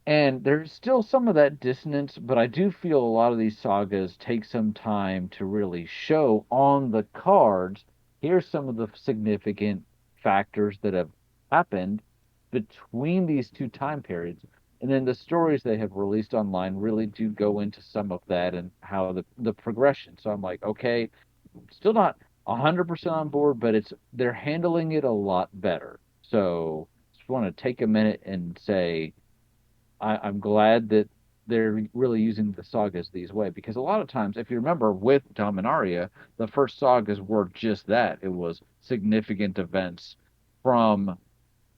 And there's still some of that dissonance, but I do feel a lot of these sagas take some time to really show on the cards. Here's some of the significant factors that have happened between these two time periods. And then the stories they have released online really do go into some of that and how the progression. So I'm like, okay, still not 100% on board, but they're handling it a lot better. So just want to take a minute and say I'm glad that they're really using the sagas these way because a lot of times, if you remember with Dominaria, the first sagas were just that. It was significant events from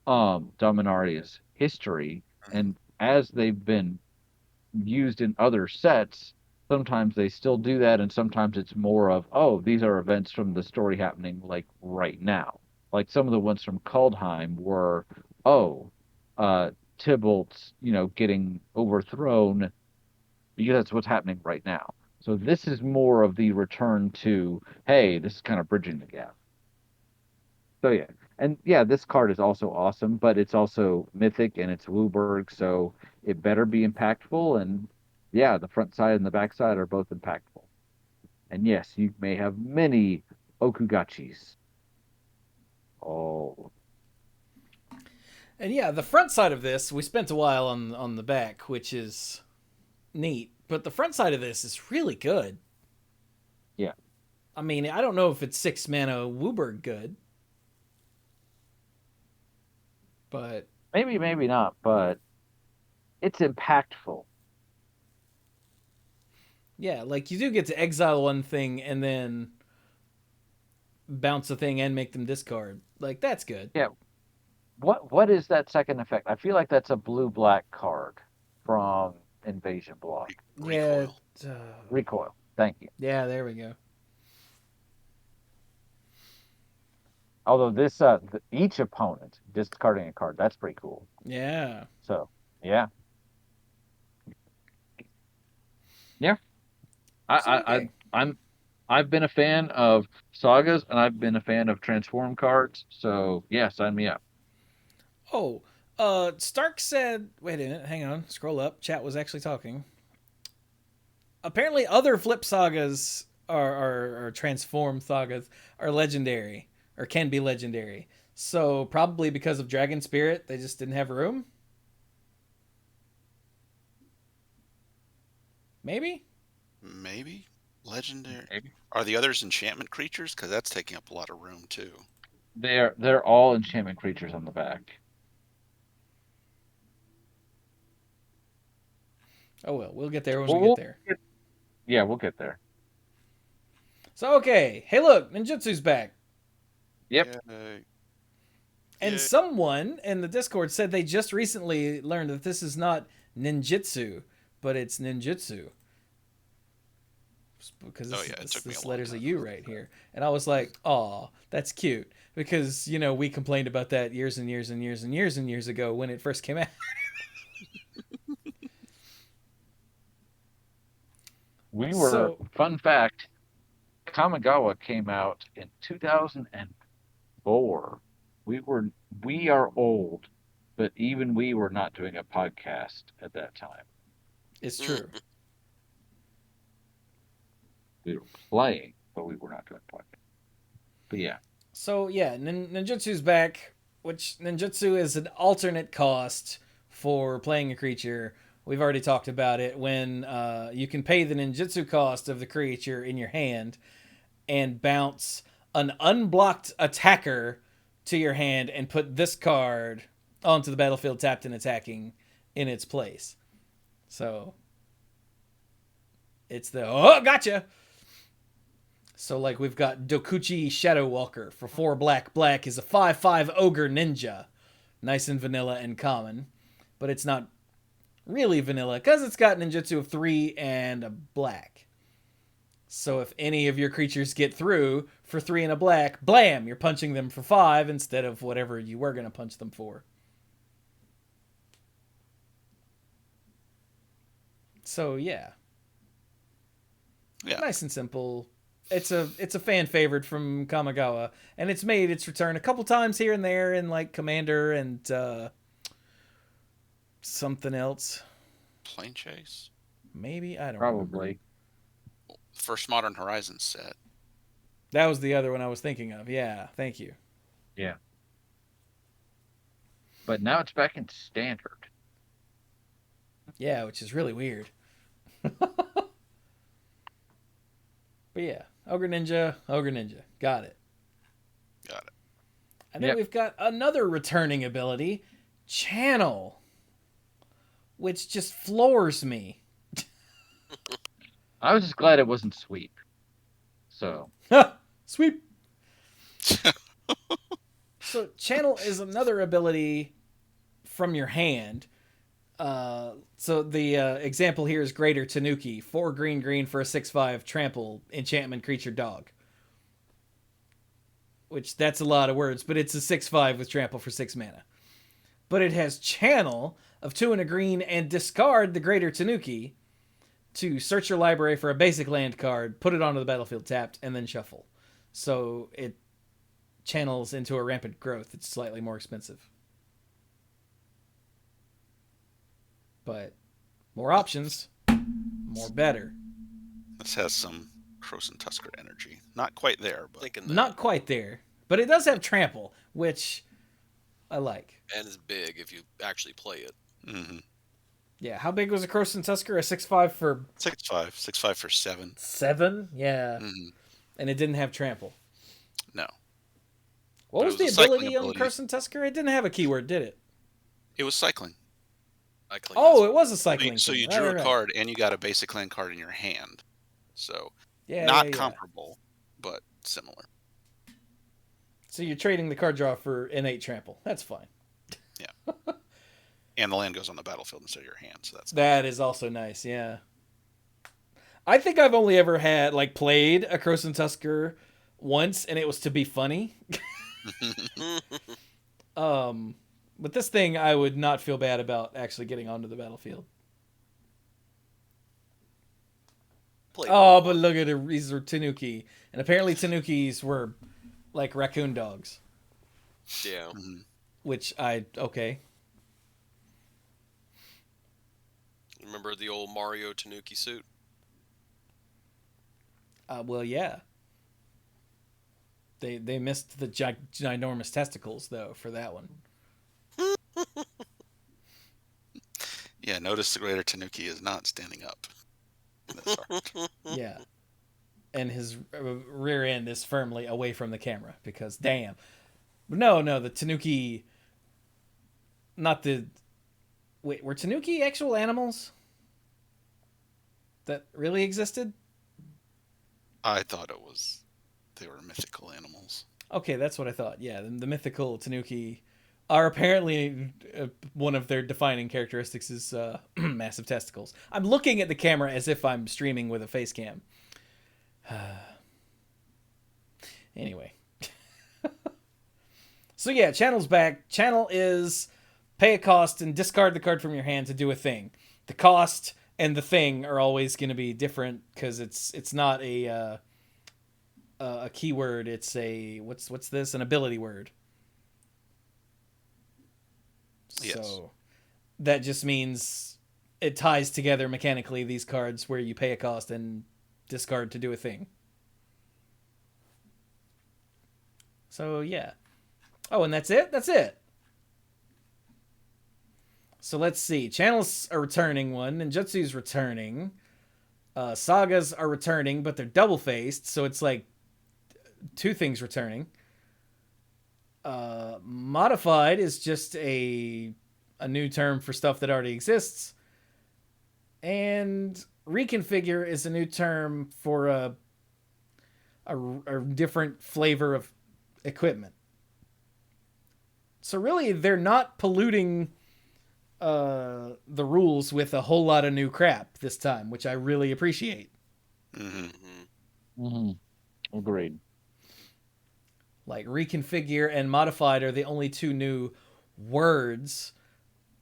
Dominaria's history, Mhm. and as they've been used in other sets, sometimes they still do that, and sometimes it's more of, oh, these are events from the story happening like right now. Like some of the ones from Kaldheim were, oh, uh, Tybalt's, getting overthrown because that's what's happening right now. So this is more of the return to, hey, this is kind of bridging the gap. So yeah, and yeah, this card is also awesome, but it's also mythic and it's Wooburg, so it better be impactful. And yeah, the front side and the back side are both impactful. And yes, you may have many Okugachis. Oh, And yeah, the front side of this, we spent a while on the back, which is neat. But the front side of this is really good. yeah, I mean, I don't know if it's 6 mana Wooburg good, but maybe not, but it's impactful. yeah, like you do get to exile one thing and then bounce a thing and make them discard. Like that's good. Yeah, what is that second effect? I feel like that's a blue-black card from Invasion Block. Yeah. Recoil. Uh, Recoil. Thank you. yeah, there we go. Although this, each opponent discarding a card, that's pretty cool. Yeah. So, yeah, yeah. I, So I, I okay. I've been a fan of sagas and I've been a fan of transform cards. So yeah, sign me up. Oh, Stark said, wait a minute, hang on, scroll up. Chat was actually talking. Apparently, other flip sagas are transform sagas are legendary or can be legendary. So probably because of Dragon Spirit, they just didn't have room. Maybe. Maybe legendary. Maybe. Are the others enchantment creatures? Because that's taking up a lot of room too. They're all enchantment creatures on the back. Oh well, we'll get there when we Well, get there. yeah, we'll get there. So okay, hey look, Ninjutsu's back. Yep. Yeah. And Yeah. someone in the Discord said they just recently learned that this is not ninjutsu, but it's ninjutsu. Because it took me a this long letters a time. U right here. And I was like, "Aw, that's cute." Because, we complained about that years and years and years and years and years ago when it first came out. Fun fact, Kamigawa came out in 2004. We are old, but even we were not doing a podcast at that time. It's true. We were playing, but we were not doing a podcast. But yeah. So yeah, ninjutsu's back, which ninjutsu is an alternate cost for playing a creature. We've already talked about it when you can pay the ninjutsu cost of the creature in your hand and bounce an unblocked attacker to your hand and put this card onto the battlefield tapped and attacking in its place. So it's gotcha. So like we've got Dokuchi Shadow Walker for 4 black. Black is a 5/5 ogre ninja. Nice and vanilla and common. But it's not really vanilla because it's got ninjutsu of 3 and a black. So if any of your creatures get through for 3 and a black, blam, you're punching them for 5 instead of whatever you were going to punch them for. So yeah. Nice and simple. It's a fan favorite from Kamigawa, and it's made its return a couple times here and there in like Commander and something else. Plane Chase? Maybe, I don't Probably. Remember. First Modern Horizons set. That was the other one I was thinking of. Yeah, thank you. Yeah. But now it's back in standard. Yeah, which is really weird. But yeah, Ogre Ninja. Got it. And then we've got another returning ability, Channel, which just floors me. I was just glad it wasn't Sweep. So. Sweep! So Channel is another ability from your hand. So the example here is Greater Tanuki, 4 green for a 6/5 trample enchantment creature dog. Which that's a lot of words, but it's a 6/5 with trample for 6 mana. But it has Channel of 2 and a green and discard the Greater Tanuki to search your library for a basic land card, put it onto the battlefield tapped, and then shuffle. So it channels into a rampant growth. It's slightly more expensive. But more options, more better. This has some Croson Tusker energy. Not quite there, but not quite there. But it does have trample, which I like. And is big if you actually play it. Mm-hmm. Yeah, how big was a Croson Tusker? A 6/5 for 6/5. 6/5 for 7. 7? Yeah. Mm-hmm. And it didn't have trample. No. What was the ability on Croson Tusker? It didn't have a keyword, did it? It was cycling. Oh, it was a cycling. So you drew a card and you got a basic land card in your hand. So not comparable, but similar. So you're trading the card draw for innate trample. That's fine. Yeah. And the land goes on the battlefield instead of your hand, so that is also nice, yeah. I think I've only ever had played a Croson Tusker once, and it was to be funny. But this thing, I would not feel bad about actually getting onto the battlefield. But look at it. These are Tanuki. And apparently Tanukis were like raccoon dogs. Yeah. Mm-hmm. Which okay. Remember the old Mario Tanuki suit? Well, yeah. They missed the ginormous testicles, though, for that one. Yeah, notice the Greater Tanuki is not standing up. Yeah. And his rear end is firmly away from the camera, because damn. No, the Tanuki... Not the... Wait, were Tanuki actual animals? That really existed? I thought they were mythical animals. Okay, that's what I thought. Yeah, the mythical Tanuki are apparently one of their defining characteristics is massive testicles. I'm looking at the camera as if I'm streaming with a face cam. Anyway. So yeah, Channel's back. Channel is pay a cost and discard the card from your hand to do a thing. The cost and the thing are always going to be different because it's not a keyword. It's a what's this? An ability word. Yes. So that just means it ties together mechanically these cards where you pay a cost and discard to do a thing. So yeah. Oh, and that's it? That's it. So let's see. Channels are returning one. Ninjutsu's returning. Sagas are returning, but they're double-faced, so it's like two things returning. Modified is just a new term for stuff that already exists. And reconfigure is a new term for a different flavor of equipment. So really, they're not polluting the rules with a whole lot of new crap this time, which I really appreciate. Agreed. Like reconfigure and modified are the only two new words,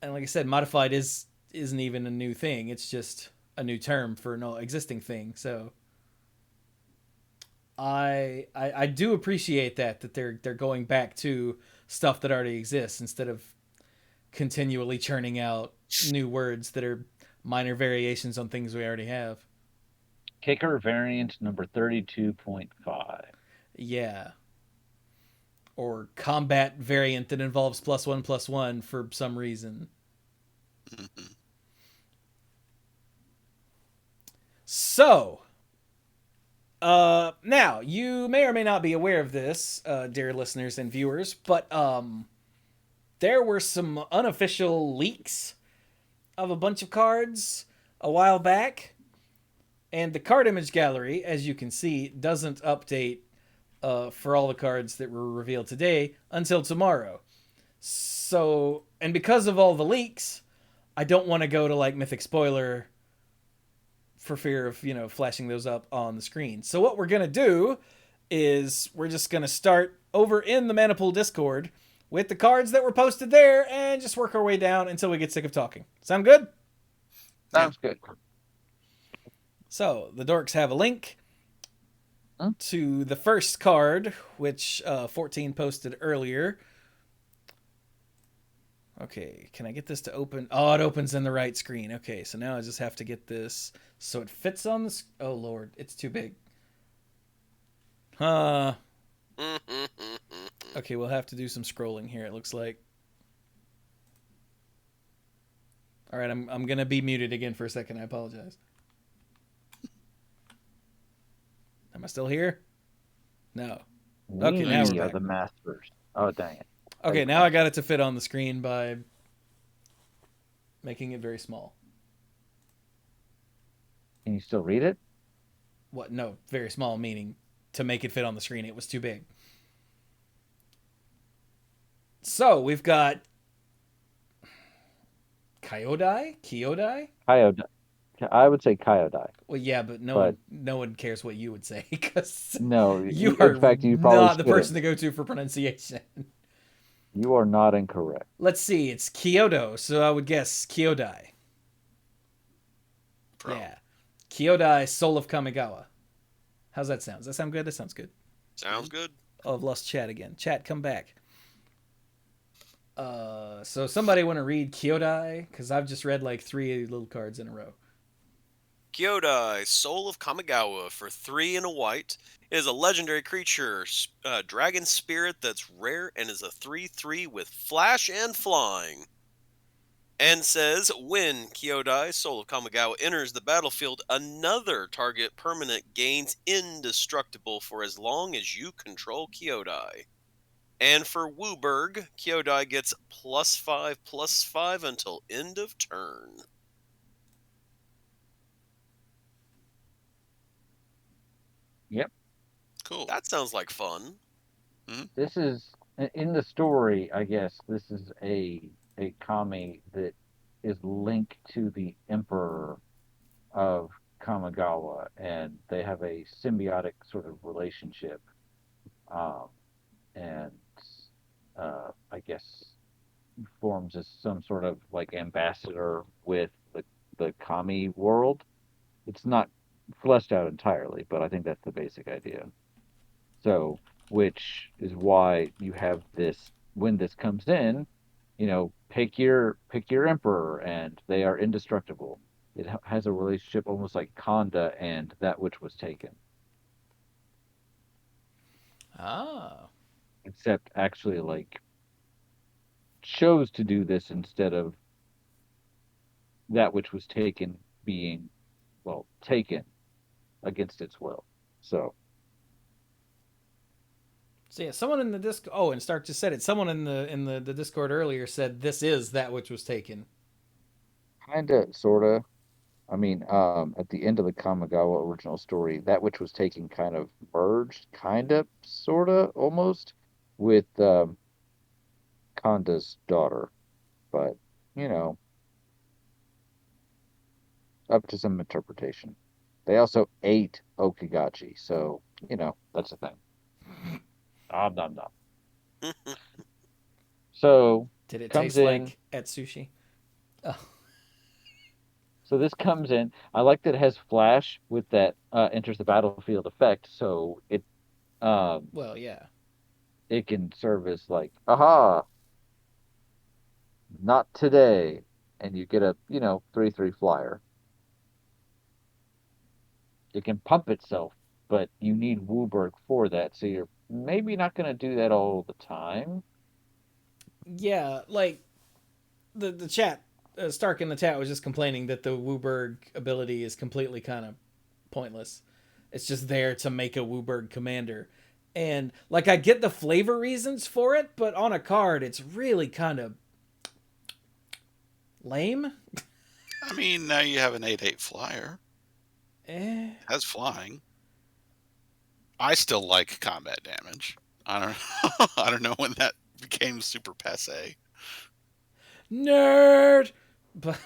and like I said, modified isn't even a new thing. It's just a new term for an existing thing. So I do appreciate that they're going back to stuff that already exists instead of continually churning out new words that are minor variations on things we already have. Kicker variant number 32.5. Yeah. Or combat variant that involves +1/+1 for some reason. So, now, you may or may not be aware of this, dear listeners and viewers, but there were some unofficial leaks of a bunch of cards a while back, and the card image gallery, as you can see, doesn't update for all the cards that were revealed today until tomorrow. So, and because of all the leaks, I don't want to go to like Mythic Spoiler for fear of, flashing those up on the screen. So what we're going to do is we're just going to start over in the Manipool Discord with the cards that were posted there and just work our way down until we get sick of talking. Sound good? Sounds good. So the dorks have a link to the first card, which 14 posted earlier. Okay, can I get this to open? Oh, it opens in the right screen. Okay, so now I just have to get this so it fits on the... Oh, Lord, it's too big. Okay, we'll have to do some scrolling here, it looks like. All right, I'm going to be muted again for a second. I apologize. Am I still here? No. Okay, now we're We are back. the masters. Oh, dang it. Okay, now I got it to fit on the screen by making it very small. Can you still read it? What? No, very small, meaning to make it fit on the screen. It was too big. So, we've got Kyodai? Kyodai. I would say Kyodai. Well, yeah, but no one cares what you would say because No, you are in fact, you probably not the shouldn't. person to go to for pronunciation. You are not incorrect. Let's see, it's Kyoto, so I would guess Kyodai. Pro. Yeah. Kyodai, Soul of Kamigawa. How's that sound? Does that sound good? That sounds good. Sounds good. Oh, I've lost chat again. Chat, come back. So somebody want to read Kyodai? Because I've just read like 3 little cards in a row. Kyodai, Soul of Kamigawa, for 3 and a white, is a legendary creature, dragon spirit that's rare and is a 3/3 with flash and flying. And says, when Kyodai, Soul of Kamigawa, enters the battlefield, another target permanent gains indestructible for as long as you control Kyodai. And for Wooburg, Kyodai gets +5/+5 until end of turn. Yep. Cool. That sounds like fun. This is in the story, I guess this is a kami that is linked to the emperor of Kamigawa, and they have a symbiotic sort of relationship. Um, and I guess forms as some sort of like ambassador with the Commie world. It's not fleshed out entirely, but I think that's the basic idea. So, which is why you have this when this comes in, pick your emperor, and they are indestructible. It has a relationship almost like Kanda and that which was taken, Ah. except actually like chose to do this instead of that which was taken being, well, taken against its will. So, So yeah, someone in the disc. Oh, and Stark just said it. Someone in the Discord earlier said this is that which was taken. kinda, sorta. I mean, at the end of the Kamigawa original story, that which was taken kind of merged, kinda, sorta, almost, with Kanda's daughter. But, you know, up to some interpretation. They also ate Okagachi, so, that's a thing. Nom nom nom. So, Did it comes taste in. like at sushi? Oh, So this comes in. I like that it has flash with that enters the battlefield effect, so um well, yeah. it can serve as like, aha, not today, and you get a 3/3 flyer. It can pump itself, but you need Wooburg for that, so you're maybe not going to do that all the time. Yeah, like the chat. Stark in the chat was just complaining that the Wooburg ability is completely kind of pointless. It's just there to make a Wooburg commander. And like I get the flavor reasons for it, but on a card it's really kind of lame. I mean, now you have an 8/8 flyer. Eh. Has flying. I still like combat damage. I don't know. I don't know when that became super passe. Nerd. But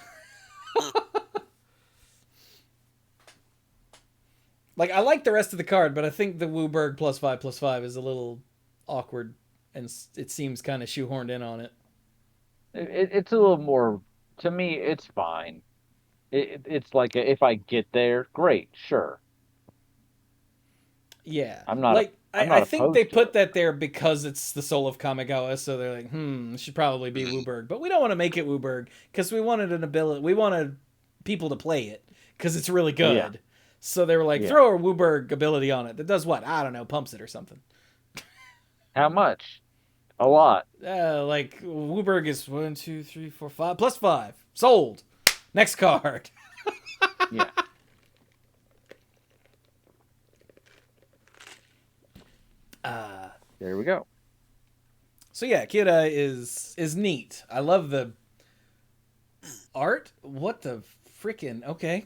like I like the rest of the card, but I think the Wooburg +5/+5 is a little awkward and it seems kind of shoehorned in on it. It's a little more, to me, it's fine. It's like if I get there, great, sure. Yeah. I'm not Like I'm I not think they opposed to put it. that there because it's the soul of Kamigawa, so they're like, it should probably be Mhm. Wooburg. But we don't want to make it Wooburg because we wanted an ability we wanted people to play it because it's really Yeah, good. So they were like, yeah. throw a Wooburg ability on it that does what? I don't know, pumps it or something. How much? A lot. Like Wooburg is 1, 2, 3, 4, 5 +5. Sold. Next card. Yeah. Uh, There we go. so yeah, Kyodai is neat. I love the art. What the freaking okay.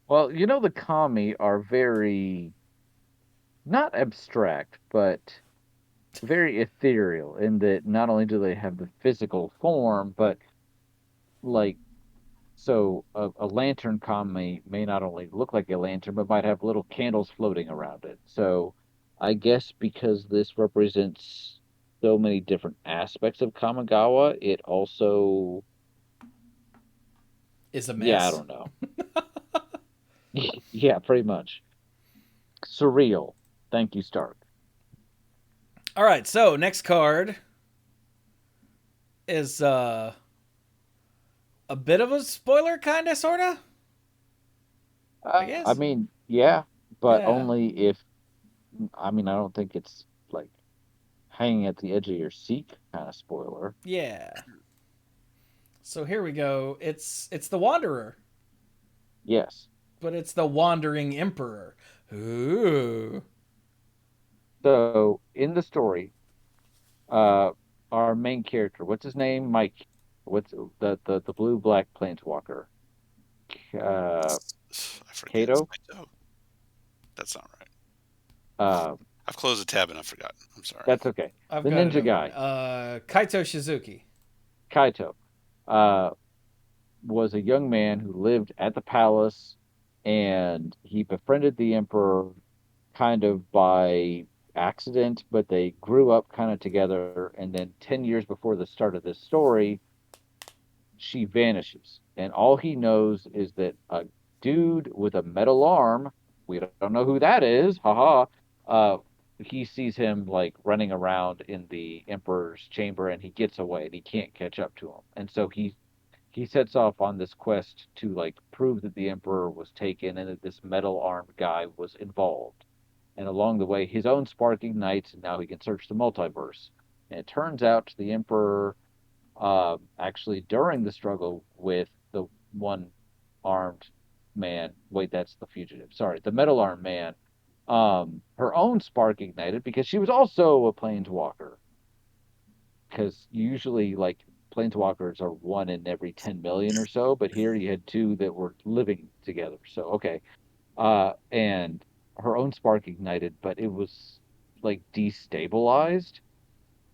Well, the kami are very not abstract, but very ethereal in that not only do they have the physical form, but like so a lantern kami may not only look like a lantern, but might have little candles floating around it. So I guess because this represents so many different aspects of Kamigawa, it also, Is a yeah, I mess. don't know. Yeah, pretty much. Surreal. Thank you, Stark. All right, so next card is a bit of a spoiler, kind of, sorta. I I guess. mean, yeah, but Yeah, only if, I mean, I don't think it's like hanging at the edge of your seat kind of spoiler. yeah. So here we go. It's the Wanderer, Yes. but it's the Wandering Emperor. Ooh. So in the story, uh, our main character, what's his name? Mike. What's the blue black planeswalker? Uh, I forget. Kato. Saito? That's not right. Uh, I've closed the tab and I've forgotten. I'm sorry. That's okay. I've The got ninja another guy, one. Kaito Shizuki. Kaito, uh, was a young man who lived at the palace, and he befriended the emperor kind of by accident, but they grew up kind of together. And then 10 years before the start of this story, she vanishes. And all he knows is that a dude with a metal arm, we don't know who that is, haha, he sees him like running around in the emperor's chamber, and he gets away and he can't catch up to him. And so he sets off on this quest to like prove that the emperor was taken and that this metal armed guy was involved. And along the way, his own spark ignites, and now he can search the multiverse. And it turns out the emperor, actually during the struggle with the one armed man, wait, that's the fugitive. Sorry, the metal armed man. Her own spark ignited because she was also a planeswalker. Because usually, like, planeswalkers are one in every 10 million or so, but here you had two that were living together. So, okay. And her own spark ignited, but it was like destabilized,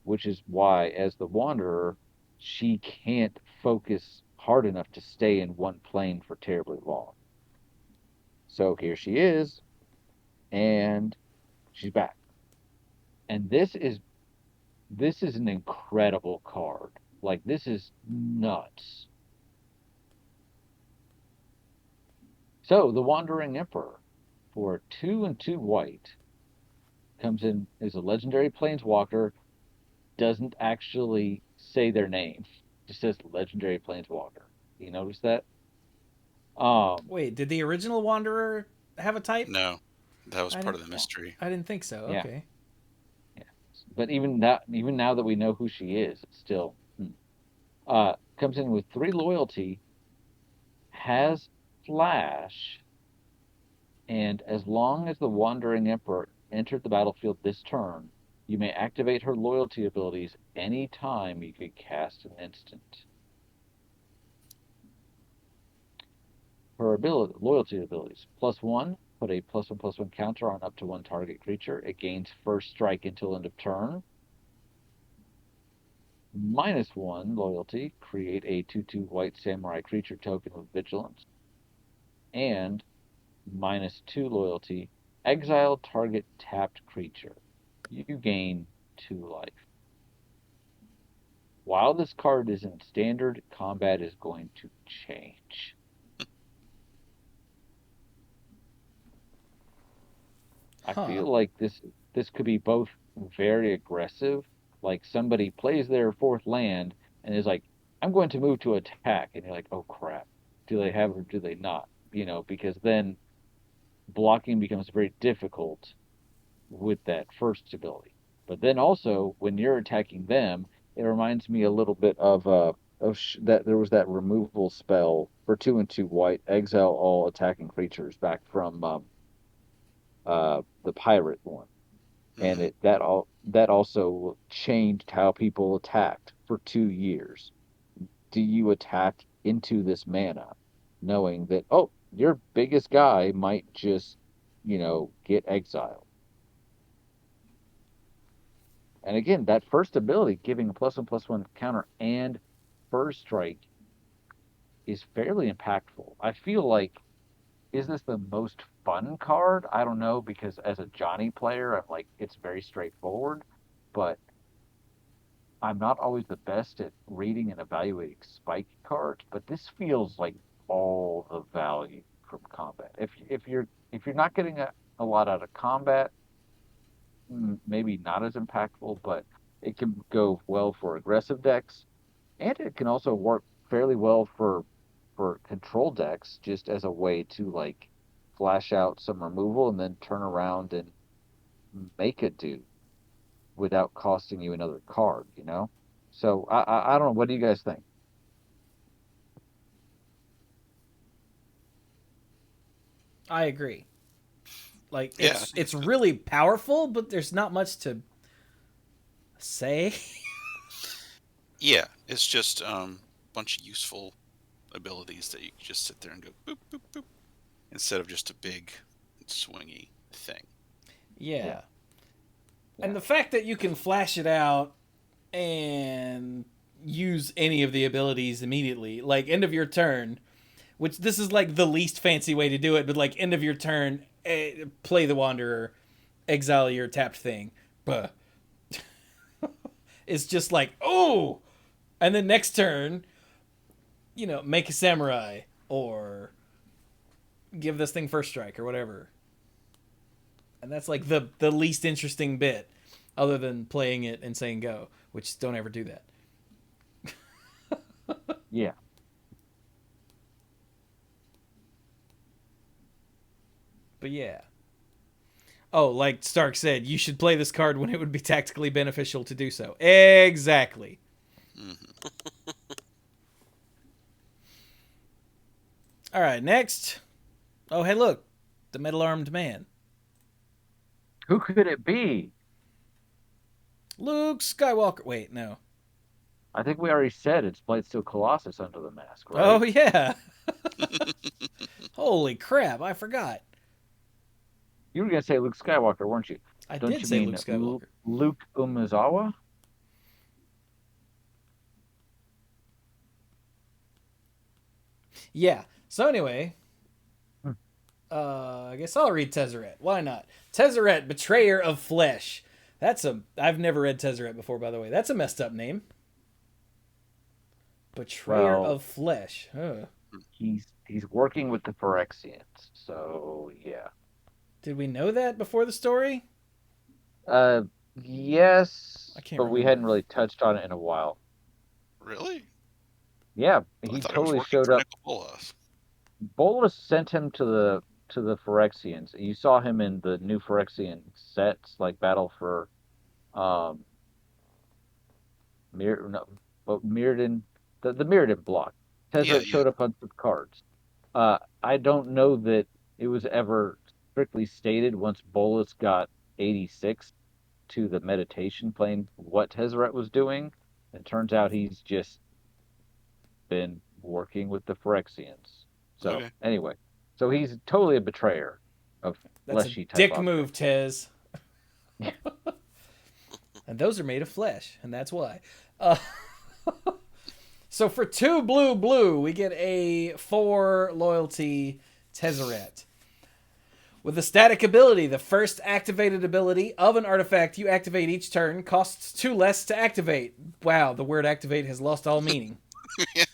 which is why, as the Wanderer, she can't focus hard enough to stay in one plane for terribly long. So here she is, and she's back. And this is an incredible card. Like, this is nuts. So the Wandering Emperor, for 2 and 2 white, comes in as a legendary planeswalker, doesn't actually say their name. Just says legendary planeswalker. You notice that? Wait, did the original Wanderer have a type? No, that was I part of didn't. the mystery. I didn't think so. Yeah, Okay. yeah. But even now that we know who she is, it's still comes in with 3 loyalty, has flash, and as long as the Wandering Emperor entered the battlefield this turn, you may activate her loyalty abilities any time you could cast an instant. Her loyalty abilities: +1, put a +1/+1 counter on up to 1 target creature. It gains first strike until end of turn. -1 loyalty, create a 2/2 white samurai creature token with vigilance. And -2 loyalty, exile target tapped creature. You gain 2 life. While this card is in standard, combat is going to change. I Huh. feel like this could be both very aggressive, like somebody plays their 4th land and is like, I'm going to move to attack, and you're like, oh crap, do they have or do they not? Because then blocking becomes very difficult with that first ability. But then also when you're attacking them, it reminds me a little bit of that there was that removal spell for 2 and 2 white, exile all attacking creatures back from the pirate one. And Hmm. that also changed how people attacked for 2 years. Do you attack into this mana, knowing that, oh, your biggest guy might just, get exiled? And again, that first ability, giving a +1/+1 counter and first strike, is fairly impactful. I feel like, is this the most fun card? I don't know, because as a Johnny player, I'm like, it's very straightforward, but I'm not always the best at reading and evaluating spike cards. But this feels like all the value from combat. If you're not getting a lot out of combat, maybe not as impactful, but it can go well for aggressive decks, and it can also work fairly well for control decks, just as a way to like flash out some removal and then turn around and make it do without costing you another card. So I don't know. What do you guys think? I agree. Like Yeah, I think it's so. really powerful, but there's not much to say. Yeah, it's just a bunch of useful abilities that you can just sit there and go boop boop boop instead of just a big swingy thing. Yeah. Yeah. And the fact that you can flash it out and use any of the abilities immediately, like end of your turn, which this is like the least fancy way to do it, but like end of your turn, play the Wanderer, exile your tapped thing. Buh. It's just like, oh! And then next turn, make a samurai or give this thing first strike or whatever. And that's like the least interesting bit, other than playing it and saying go, which don't ever do that. Yeah. But yeah. Oh, like Stark said, you should play this card when it would be tactically beneficial to do so. Exactly. Mm-hmm. All right, next. Oh, hey, look. The metal-armed man. Who could it be? Luke Skywalker. Wait, no. I think we already said it's Blightsteel Colossus under the mask, right? Oh, yeah. Holy crap, I forgot. You were going to say Luke Skywalker, weren't you? I Don't did you say mean Luke Skywalker. Luke Umezawa? Yeah. So anyway, I guess I'll read Tezzeret. Why not? Tezzeret, Betrayer of Flesh. I've never read Tezzeret before, by the way. That's a messed up name. Betrayer of Flesh. Huh. He's working with the Ferexians, so yeah. Did we know that before the story? Yes, I can't but we remember. hadn't really touched on it in a while. Really? Yeah, I he thought totally it was showed for up. Nicolas. Bolus sent him to the Phyrexians. You saw him in the new Phyrexian sets, like Battle for Mirrodin, the Mirrodin block. Tezzeret showed up on some cards. I don't know that it was ever strictly stated once Bolus got 86 to the meditation plane what Tezzeret was doing. It turns out he's just been working with the Phyrexians. So anyway, so he's totally a betrayer of fleshy type. That's a dick move, Tez. And those are made of flesh, and that's why. So for 2 blue, we get a 4 loyalty Tezzeret. With a static ability, the first activated ability of an artifact you activate each turn costs 2 less to activate. Wow, the word activate has lost all meaning. Yeah.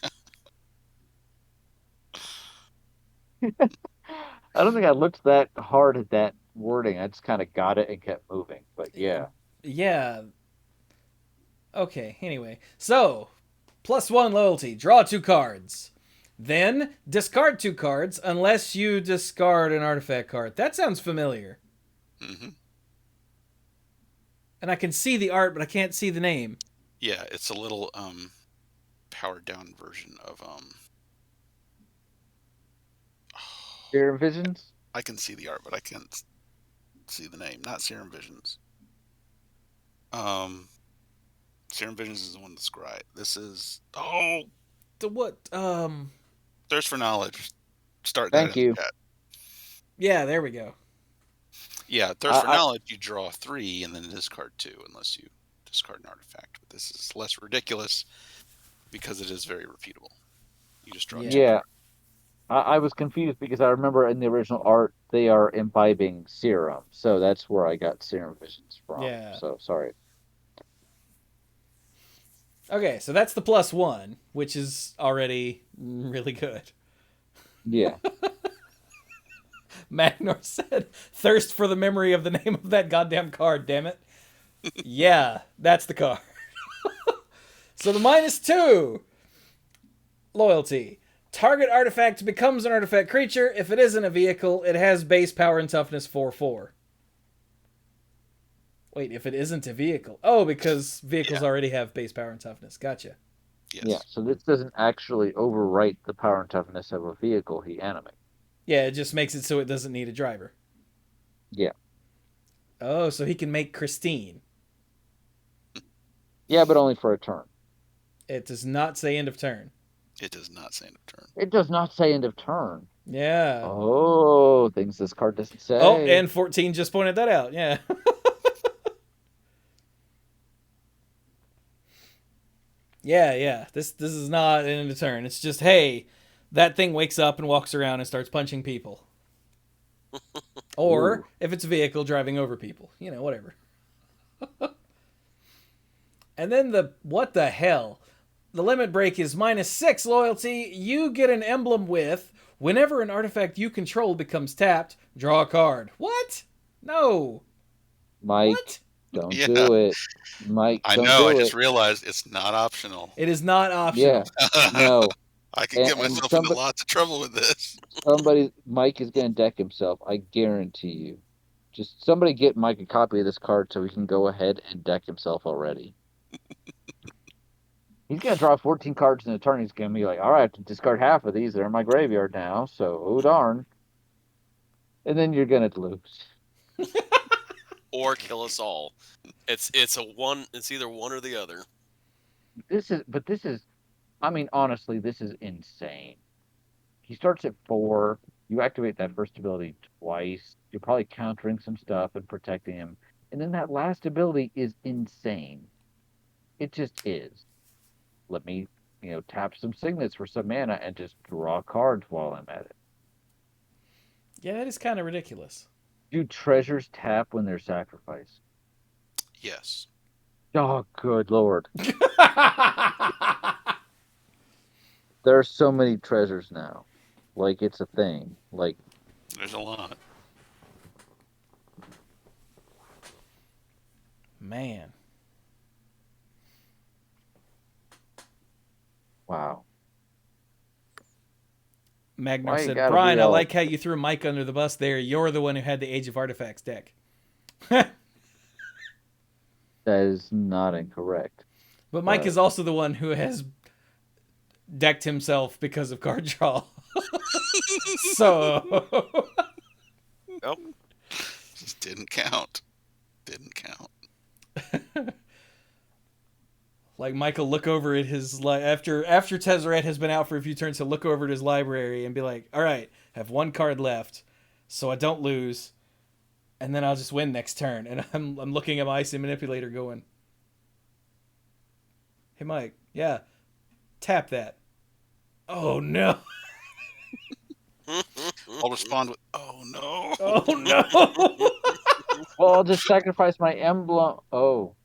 I don't think I looked that hard at that wording. I just kind of got it and kept moving. But yeah. Yeah. Okay, anyway. So, +1 loyalty. Draw 2 cards. Then, discard 2 cards unless you discard an artifact card. That sounds familiar. Mm-hmm. And I can see the art, but I can't see the name. Yeah, it's a little powered down version of Serum Visions? I can see the art, but I can't see the name. Not Serum Visions. Serum Visions is the one that's right. This is The what? Thirst for Knowledge. Start Thank that in you. the chat. Yeah, there we go. Yeah, Thirst for Knowledge, you draw 3 and then discard 2 unless you discard an artifact. But this is less ridiculous because it is very repeatable. You just draw 2 Yeah. cards. I was confused because I remember in the original art they are imbibing serum, so that's where I got Serum Visions from. Yeah. So sorry. Okay, so that's the +1, which is already really good. Yeah. Magnor said, "Thirst for the memory of the name of that goddamn card, damn it." Yeah, that's the card. So the -2 loyalty. Target artifact becomes an artifact creature. If it isn't a vehicle, it has base power and toughness 4/4. Wait, if it isn't a vehicle. Oh, because vehicles already have base power and toughness. Gotcha. Yes. Yeah, so this doesn't actually overwrite the power and toughness of a vehicle he animates. Yeah, it just makes it so it doesn't need a driver. Yeah. Oh, so he can make Christine. Yeah, but only for a turn. It does not say end of turn. It does not say end of turn. It does not say end of turn. Yeah. Oh, things this card doesn't say. Oh, and 14 just pointed that out. Yeah. Yeah. This is not an end of turn. It's just, hey, that thing wakes up and walks around and starts punching people. Or Ooh. if it's a vehicle, driving over people. Whatever. And then what the hell? The limit break is -6 loyalty. You get an emblem with, whenever an artifact you control becomes tapped, draw a card. What? No. Mike, What? don't Yeah, do it. Mike, I don't know. I do just it. realized it's not optional. It is not Yeah, optional. no. I could get And myself into lots of trouble with this. Mike is gonna deck himself. I guarantee you. Just somebody get Mike a copy of this card so he can go ahead and deck himself already. He's gonna draw 14 cards in a turn. He's gonna be like, all right, I have to discard half of these. They're in my graveyard now, so oh darn. And then you're gonna lose. Or kill us all. It's either one or the other. This is I mean, honestly, this is insane. He starts at 4. You activate that first ability twice. You're probably countering some stuff and protecting him. And then that last ability is insane. It just is. Let me, tap some signets for some mana and just draw cards while I'm at it. Yeah, that is kind of ridiculous. Do treasures tap when they're sacrificed? Yes. Oh, good lord. There are so many treasures now. Like, it's a thing. Like, There's a lot. Man. wow. Magnar Why you said, gotta Brian, be I all- like how you threw Mike under the bus there. You're the one who had the Age of Artifacts deck. That is not incorrect. But Mike But- is also the one who has decked himself because of card draw. So Nope. Just didn't count. Didn't count. like Michael look over at his after Tezzeret has been out for a few turns, he'll look over at his library and be like, all right, I have one card left, so I don't lose, and then I'll just win next turn. And I'm looking at my Icy Manipulator going, hey Mike, yeah, tap that. Oh no. I'll respond with, "Oh no." Oh no. Well, I'll just sacrifice my emblem. Oh.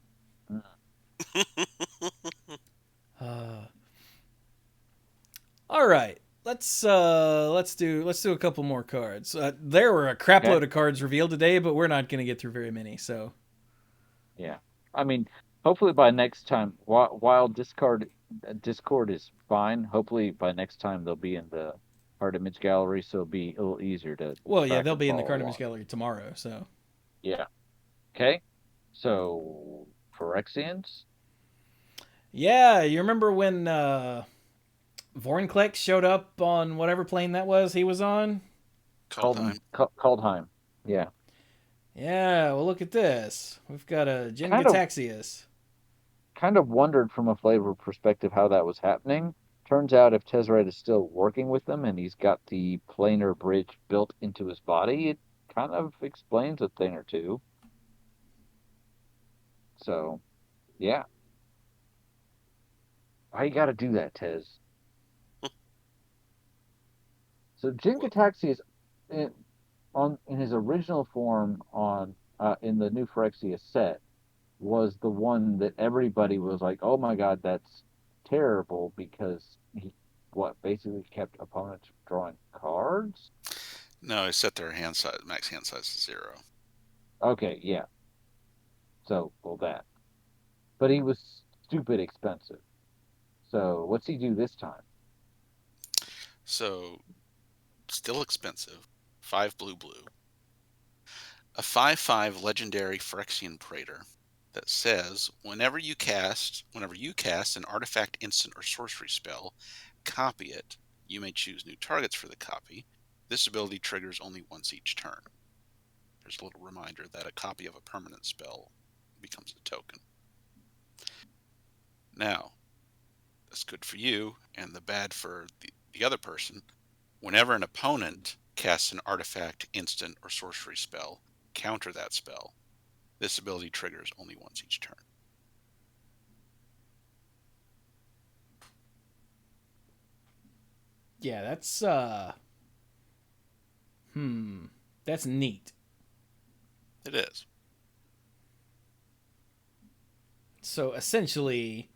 All right. Let's do a couple more cards. There were a crap load of cards revealed today, but we're not going to get through very many. So Yeah. I mean, hopefully by next time, while Discord is fine, hopefully by next time they'll be in the card image gallery, so it'll be a little easier to. well, yeah, track they'll and be in the follow card image along. gallery tomorrow. So Yeah. Okay. So Ferexians. yeah, you remember when Vornklex showed up on whatever plane that was he was on? Kaldheim. Kaldheim. Yeah. Yeah. Well, look at this. We've got a Kind of- Jin-Gitaxias. Kind of wondered from a flavor perspective how that was happening. Turns out if Tezzeret is still working with them and he's got the planar bridge built into his body, it kind of explains a thing or two. So, yeah. Why you gotta do that, Tez? So Jin-Gitaxi is in his original form in the new Phyrexia set was the one that everybody was like, oh my god, that's terrible because he basically kept opponents from drawing cards? No, I set their hand size, max hand size to 0. Okay, yeah. So, well, that. But he was stupid expensive. So, what's he do this time? So, still expensive. 5 blue. A 5/5 legendary Ferexian Praetor that says whenever you cast an artifact, instant, or sorcery spell, copy it. You may choose new targets for the copy. This ability triggers only once each turn. There's a little reminder that a copy of a permanent spell becomes a token. Now, that's good for you, and the bad for the other person. Whenever an opponent casts an artifact, instant, or sorcery spell, counter that spell. This ability triggers only once each turn. Yeah, that's neat. It is. So essentially,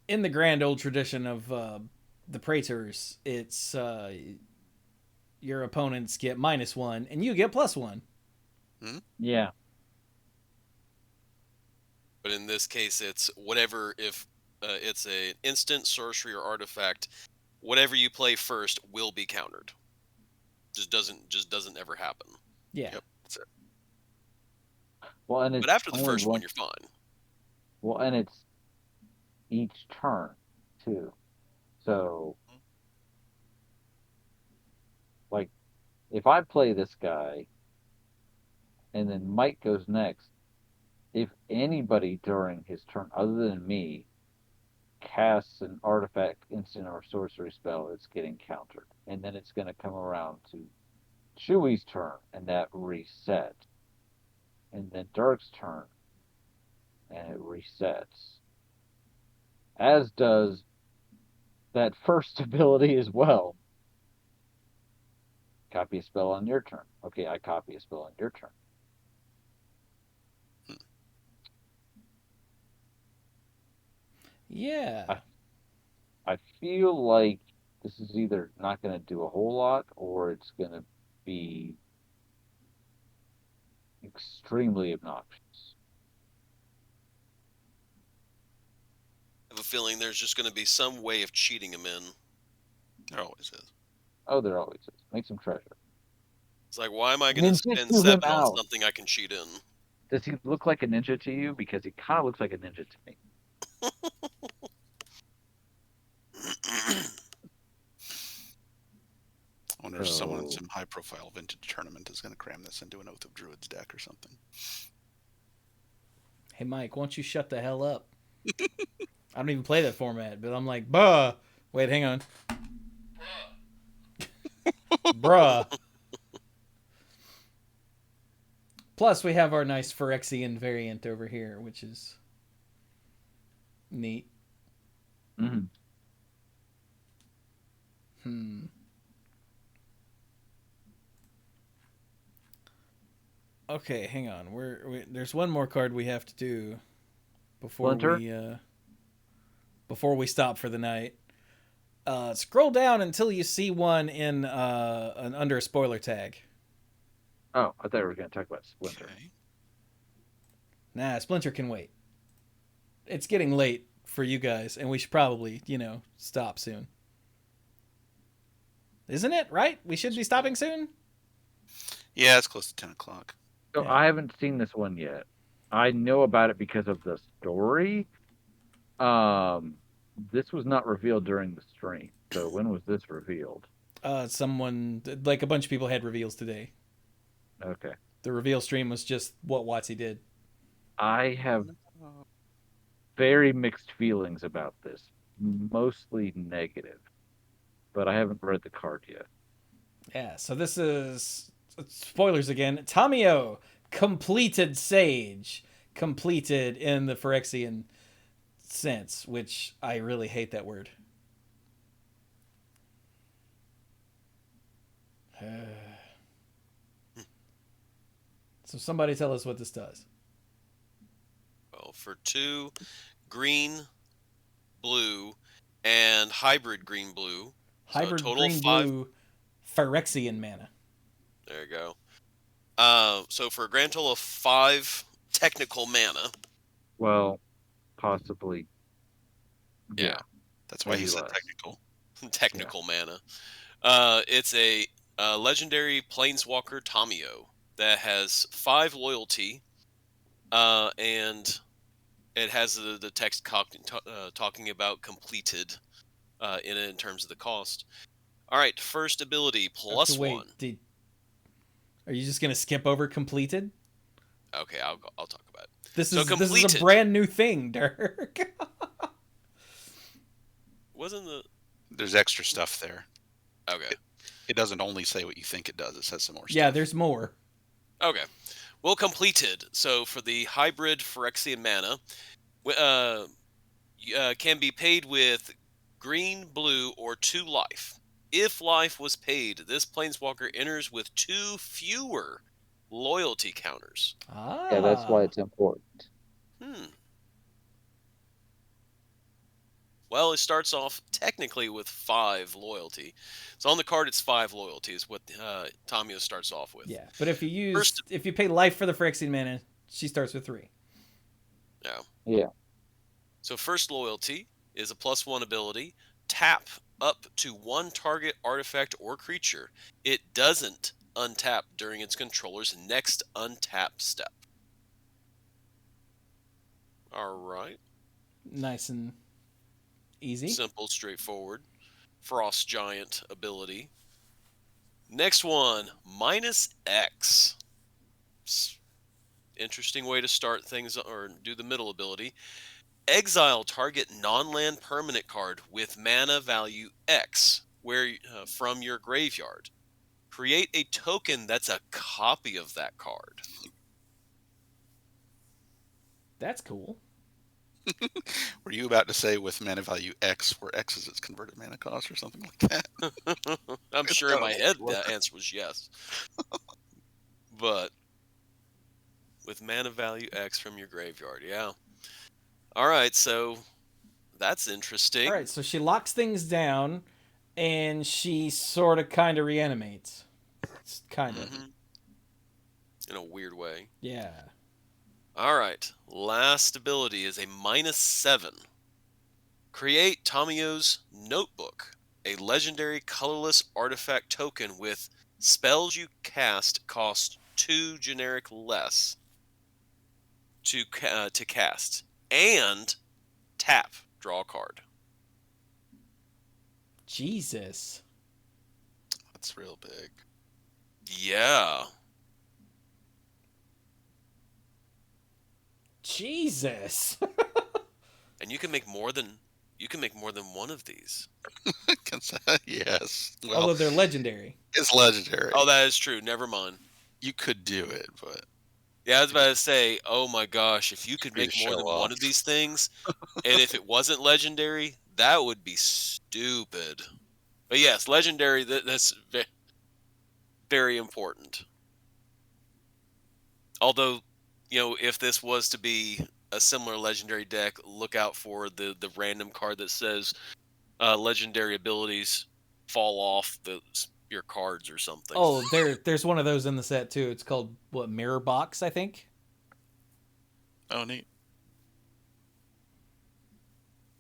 in the grand old tradition of the Praetors, it's your opponents get -1 and you get +1. Yeah. But in this case, it's whatever. If it's an instant, sorcery, or artifact, whatever you play first will be countered. Just doesn't ever happen. Yeah. Yep. That's it. Well, and it's But after the only first one, one. you're fine. Well, and it's each turn too. So, like, if I play this guy, and then Mike goes next, if anybody during his turn other than me casts an artifact, instant, or sorcery spell, it's getting countered. And then it's going to come around to Chewie's turn, and that resets. And then Dirk's turn, and it resets. As does that first ability as well. Copy a spell on your turn. Okay, I copy a spell on your turn. Yeah. I feel like this is either not going to do a whole lot or it's going to be extremely obnoxious. I have a feeling there's just going to be some way of cheating him in. There always is. Oh, there always is. Make some treasure. It's like, why am I going to Ninja spend to him 7 on out. something I can cheat in? Does he look like a ninja to you? Because he kind of looks like a ninja to me. I wonder if someone in some high-profile vintage tournament is going to cram this into an Oath of Druids deck or something. Hey, Mike, why don't you shut the hell up? I don't even play that format, but I'm like, bruh. Wait, hang on. Bruh. Plus, we have our nice Ferexian variant over here, which is neat. Mm-hmm. Okay, hang on. There's one more card we have to do before Splinter? before we stop for the night. Scroll down until you see one in under a spoiler tag. Oh, I thought we were going to talk about Splinter. Okay. Nah, Splinter can wait. It's getting late for you guys, and we should probably, stop soon. Isn't it, right? We should be stopping soon? Yeah, it's close to 10 o'clock. So Yeah. I haven't seen this one yet. I know about it because of the story. This was not revealed during the stream. So when was this revealed? Someone, like a bunch of people had reveals today. Okay. The reveal stream was just what WotC did. I have very mixed feelings about this. Mostly negative. But I haven't read the card yet. Yeah, so this is spoilers again. Tamio completed Sage, completed in the Ferexian sense, which I really hate that word. So somebody tell us what this does. Well, for 2 green, blue, and hybrid green-blue. Hybrid so total green 5. blue Phyrexian mana. There you go. So for a grand total of 5 technical mana. Well, possibly. Yeah. That's why he Maybe said less. technical. Technical mana. It's a legendary planeswalker Tamio that has 5 loyalty, and it has the text talking about completed in terms of the cost. All right, first ability plus Wait, 1. are you just gonna skip over completed? Okay, I'll talk about it. This So is completed. a brand new thing, Dirk. Wasn't the There's extra stuff there. okay? It doesn't only say what you think it does. It says some more stuff. Yeah, there's more. Okay. Well, completed. So for the hybrid Phyrexian mana, can be paid with green, blue, or 2 life. If life was paid, this planeswalker enters with 2 fewer loyalty counters. Yeah, that's why Ah. it's important. Well, it starts off technically with 5 loyalty. So on the card, it's 5 loyalty is what Tamio starts off with. Yeah, but if you First, if you pay life for the Phyrexian mana, she starts with 3. yeah. Yeah. So first loyalty is a +1 ability. Tap up to 1 target artifact or creature. It doesn't untap during its controller's next untap step. All right. Nice and easy. Simple, straightforward. Frost Giant ability. Next one, -X. Interesting way to start things or do the middle ability. Exile target non-land permanent card with mana value X from your graveyard. Create a token that's a copy of that card. That's cool. Were you about to say with mana value X, where X is its converted mana cost or something like that? I'm sure in my head that answer was yes. But with mana value X from your graveyard, yeah. All right, so that's interesting. All right, so she locks things down, and she sort of kind of reanimates. Kind of. In a weird way. Yeah. All right, last ability is a -7. Create Tamio's Notebook, a legendary colorless artifact token with spells you cast cost 2 generic less to cast, and tap, draw a card. Jesus. That's real big. Yeah. Jesus. And you can make more than one of these. Yes. Well, Although they're legendary. it's legendary. Oh, that is true. Never mind. You could do it, but Yeah, I was about to say, oh my gosh, if you could Free make to more than show one off. of these things, and if it wasn't legendary, that would be stupid. But yes, legendary, that's very important. Although, if this was to be a similar legendary deck, look out for the random card that says legendary abilities fall off your cards or something. Oh, there's one of those in the set too. It's called Mirror Box, I think. oh neat.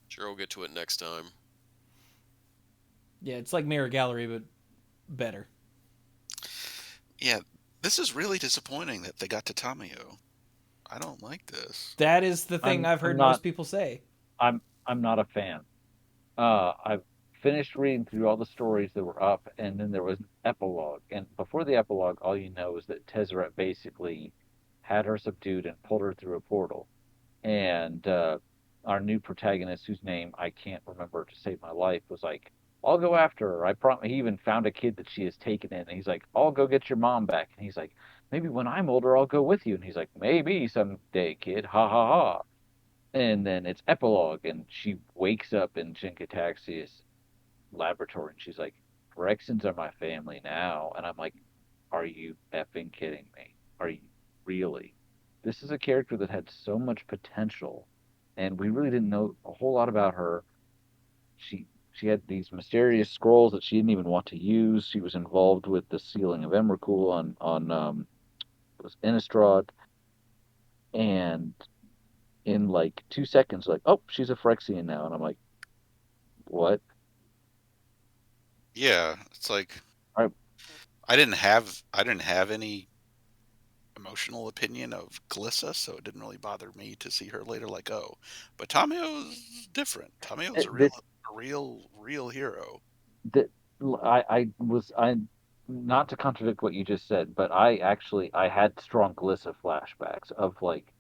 Sure, we'll get to it next time. Yeah, it's like Mirror Gallery, but better. Yeah, this is really disappointing that they got to Tamio. I don't like this. That is the thing I've heard most people say. I'm not a fan. I've finished reading through all the stories that were up, and then there was an epilogue. And before the epilogue, all you know is that Tezzeret basically had her subdued and pulled her through a portal. And our new protagonist, whose name I can't remember to save my life, was like, I'll go after her. I promise. He even found a kid that she has taken in. And he's like, I'll go get your mom back. And he's like, maybe when I'm older, I'll go with you. And he's like, maybe someday, kid. Ha ha ha. And then it's epilogue, and she wakes up in Jinkataxia's laboratory, and she's like, Phyrexians are my family now. And I'm like, are you effing kidding me? Are you really? This is a character that had so much potential, and we really didn't know a whole lot about her. She had these mysterious scrolls that she didn't even want to use. She was involved with the sealing of Emrakul on was Innistrad, and in like 2 seconds, like, oh, she's a Phyrexian now, and I'm like, what? Yeah, it's like All right. I didn't have any emotional opinion of Glissa, so it didn't really bother me to see her later. Like, oh, but Tamio's different. Tamio's a real hero. That I not to contradict what you just said, but I had strong Glissa flashbacks of like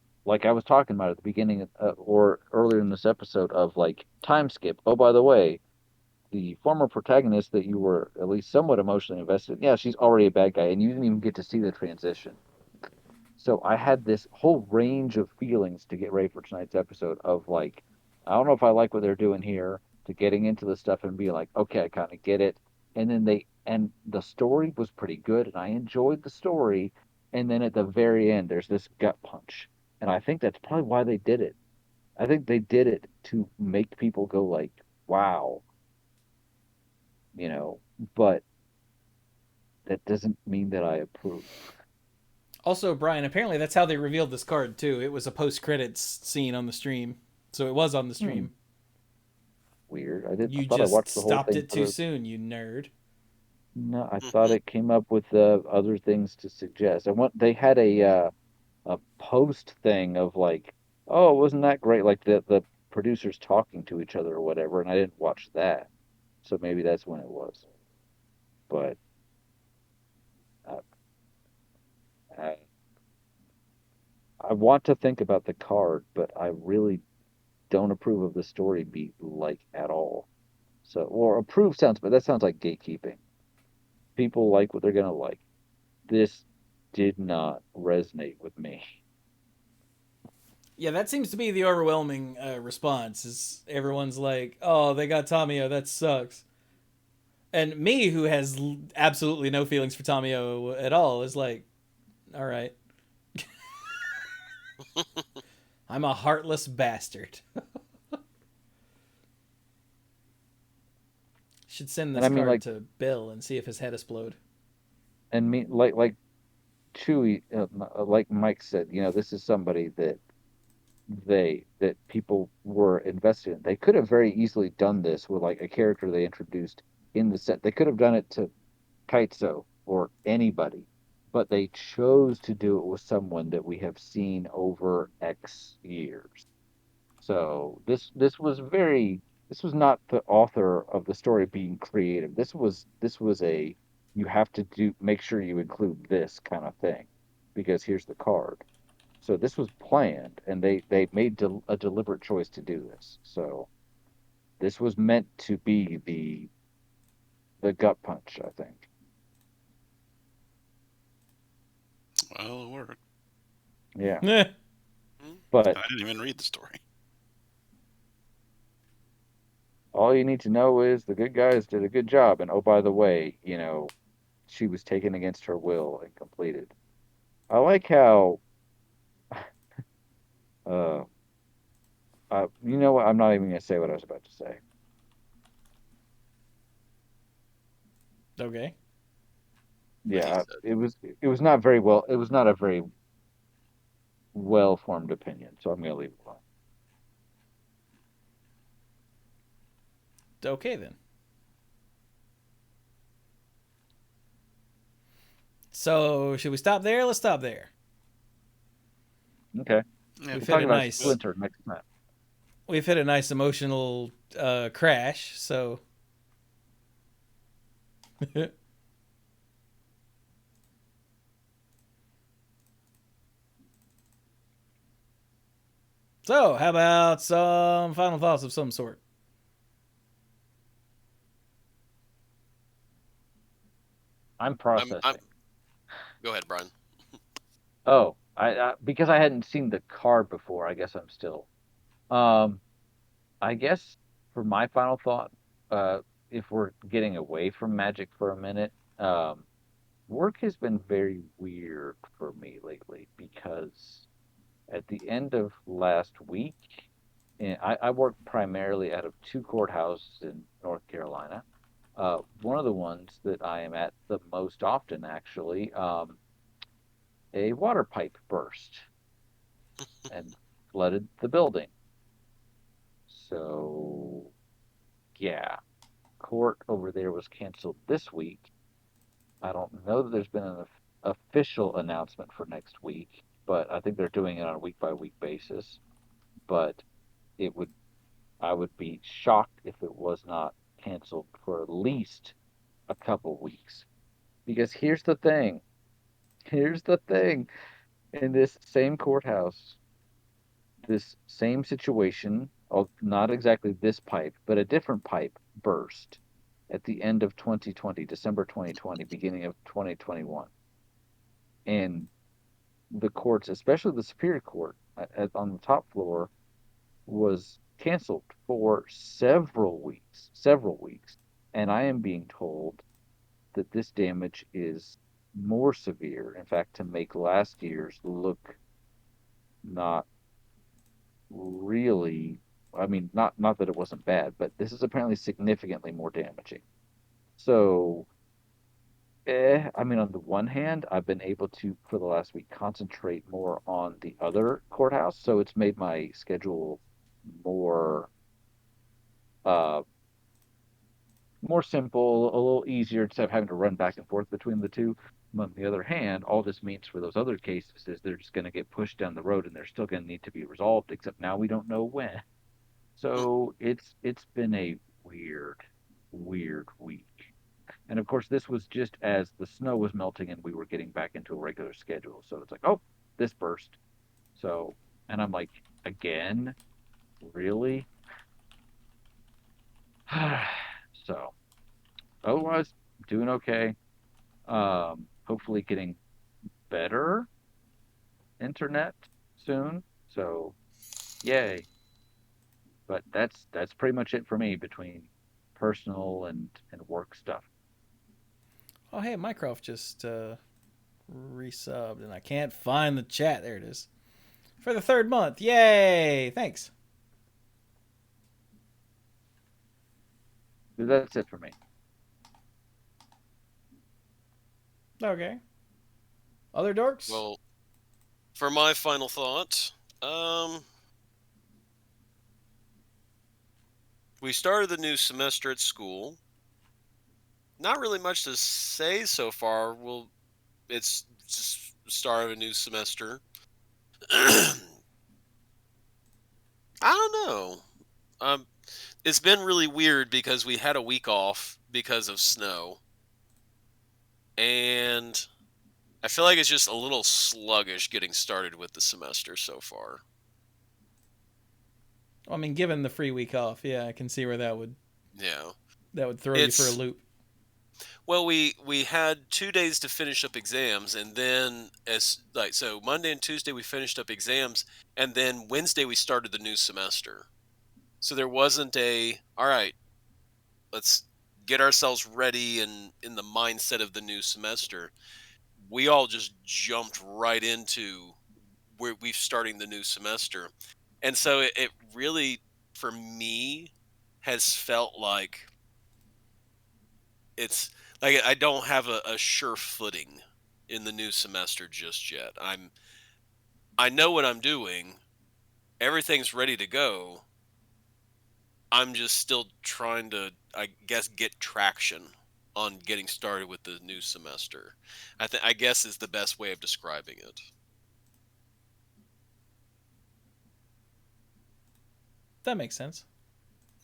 I was talking about at the beginning or earlier in this episode of like time skip. Oh, by the way, the former protagonist that you were at least somewhat emotionally invested in, yeah, she's already a bad guy, and you didn't even get to see the transition. So I had this whole range of feelings to get ready for tonight's episode of like, I don't know if I like what they're doing here, to getting into the stuff and being like, okay, I kind of get it. and then the story was pretty good, and I enjoyed the story. And then at the very end, there's this gut punch, and I think that's probably why they did it. I think they did it to make people go like, "Wow," you know. But that doesn't mean that I approve. Also, Brian, apparently that's how they revealed this card too. It was a post-credits scene on the stream, so it was on the Hmm, stream. weird. I You thought I just watched the whole stopped thing it too through. soon, you nerd. No, I thought Mhm. it came up with other things to suggest. And what they had a post thing of like, oh, wasn't that great? Like the producers talking to each other or whatever, and I didn't watch that, so maybe that's when it was. But uh, I, I want to think about the card, but I really don't approve of the story beat like at all. So, or approve sounds, but that sounds like gatekeeping. People like what they're gonna like. This did not resonate with me. Yeah, that seems to be the overwhelming response. Is everyone's like, "Oh, they got Tamio. That sucks." And me, who has absolutely no feelings for Tamio at all, is like, "All right, I'm a heartless bastard." Should send And this I mean, card like, to Bill and see if his head explode. and me, like Chewy, like Mike said, this is somebody that people were invested in. They could have very easily done this with like a character they introduced in the set. They could have done it to Kaitso or anybody, but they chose to do it with someone that we have seen over X years. So this was not the author of the story being creative. This was a you have to do make sure you include this kind of thing because here's the card. So this was planned, and they made a deliberate choice to do this. So this was meant to be the gut punch, I think. Well, it worked. Yeah, Eh. but I didn't even read the story. all you need to know is the good guys did a good job. And oh, by the way, she was taken against her will and completed. I like how, uh, you know what? I'm not even gonna say what I was about to say. Okay. What he Yeah, said. it was not very well. It was not a very well formed opinion, so I'm gonna leave it alone. Okay then. So should we stop there? Let's stop there. Okay, Yeah, We've we'll hit talk a about nice, Splinter next time. we've hit a nice emotional crash. So so how about some final thoughts of some sort? I'm I'm. processing. Go ahead, Brian. Oh, I because I hadn't seen the card before. I guess I'm still. Um, I guess for my final thought, if we're getting away from magic for a minute, work has been very weird for me lately because at the end of last week, and I work primarily out of two courthouses in North Carolina. One of the ones that I am at the most often, actually, a water pipe burst and flooded the building. So, yeah, court over there was canceled this week. I don't know that there's been an official announcement for next week, but I think they're doing it on a week by week basis. But it would, I would be shocked if it was not canceled for at least a couple weeks. Because here's the thing, in this same courthouse, this same situation, not exactly this pipe, but a different pipe burst at the end of 2020, December 2020, beginning of 2021. And the courts, especially the Superior Court on the top floor, was canceled for several weeks, several weeks. And I am being told that this damage is more severe. In fact, to make last year's look not really, I mean, not that it wasn't bad, but this is apparently significantly more damaging. So, I mean, on the one hand, I've been able to, for the last week, concentrate more on the other courthouse, so it's made my schedule more uh more simple, a little easier instead of having to run back and forth between the two. On the other hand, all this means for those other cases is they're just going to get pushed down the road and they're still going to need to be resolved, except now we don't know when. Hmm. So it's been a weird week. And of course, this was just as the snow was melting and we were getting back into a regular schedule. So it's like, oh, this burst. So, and I'm like, again, really? So, otherwise, doing okay. Hopefully getting better internet soon. So, yay. But that's pretty much it for me between personal and work stuff. Oh, hey, Mycroft just resubbed, and I can't find the chat. There it is. For the 3rd month. Yay! Thanks. That's it for me. Okay. Other dorks? Well, for my final thought, we started the new semester at school. Not really much to say so far. Well, it's just the start of a new semester. I don't know. It's been really weird because we had a week off because of snow. And I feel like it's just a little sluggish getting started with the semester so far. I mean, given the free week off, yeah, I can see where that would throw you for a loop. Well, we had 2 days to finish up exams, and then so Monday and Tuesday we finished up exams, and then Wednesday we started the new semester. So there wasn't all right, let's get ourselves ready and in the mindset of the new semester. We all just jumped right into where we're starting the new semester. And so it really, for me, has felt like it's like I don't have a sure footing in the new semester just yet. I know what I'm doing. Everything's ready to go. I'm just still trying to, I guess, get traction on getting started with the new semester. I guess is the best way of describing it. That makes sense.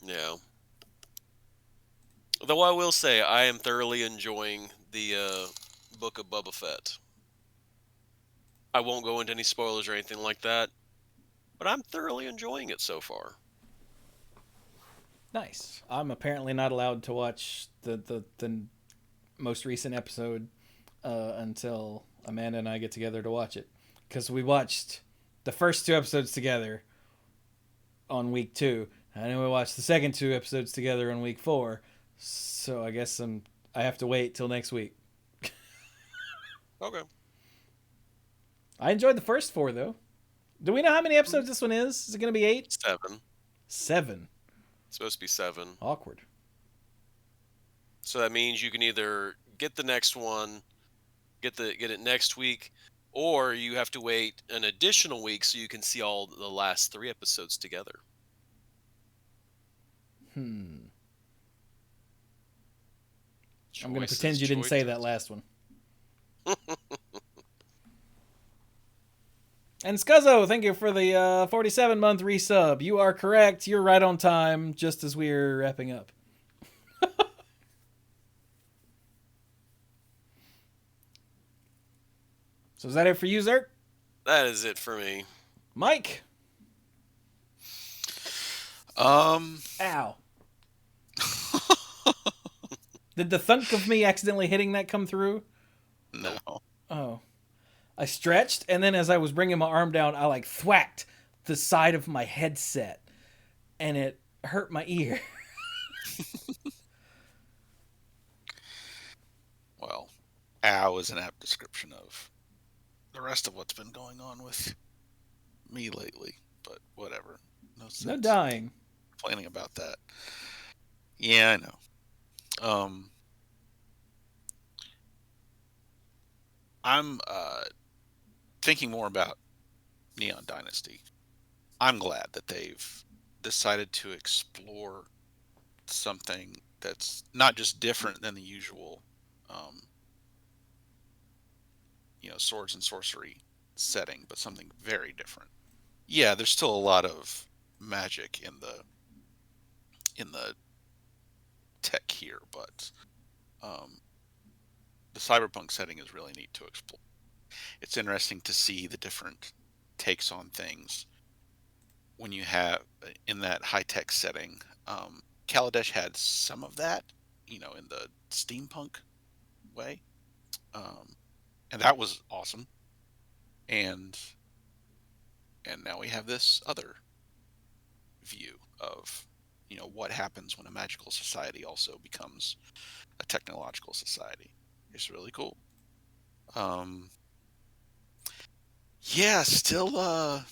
Yeah. Though I will say, I am thoroughly enjoying the Book of Boba Fett. I won't go into any spoilers or anything like that, but I'm thoroughly enjoying it so far. Nice. I'm apparently not allowed to watch the most recent episode until Amanda and I get together to watch it, because we watched the first 2 episodes together on week 2, and then we watched the second 2 episodes together on week 4. So I guess I have to wait till next week. Okay. I enjoyed the first 4 though. Do we know how many episodes this one is? Is it going to be 8? 7. 7. It's supposed to be 7. Awkward. So that means you can either get the next one, get it next week, or you have to wait an additional week so you can see all the last 3 episodes together. I'm going to pretend you didn't say that last one. And Scuzzo, thank you for the 47-month resub. You are correct. You're right on time, just as we're wrapping up. So is that it for you, Zerk? That is it for me. Mike? Ow. Did the thunk of me accidentally hitting that come through? No. Oh. I stretched, and then as I was bringing my arm down, I like thwacked the side of my headset, and it hurt my ear. ow is an apt description of the rest of what's been going on with me lately. But whatever. No sense. No dying. Complaining about that. Yeah, I know. I'm thinking more about Neon Dynasty. I'm glad that they've decided to explore something that's not just different than the usual, swords and sorcery setting, but something very different. Yeah, there's still a lot of magic in the tech here, but the cyberpunk setting is really neat to explore. It's interesting to see the different takes on things when you have in that high-tech setting. Kaladesh had some of that, in the steampunk way, and that was awesome. And now we have this other view of what happens when a magical society also becomes a technological society. It's really cool. Yeah, still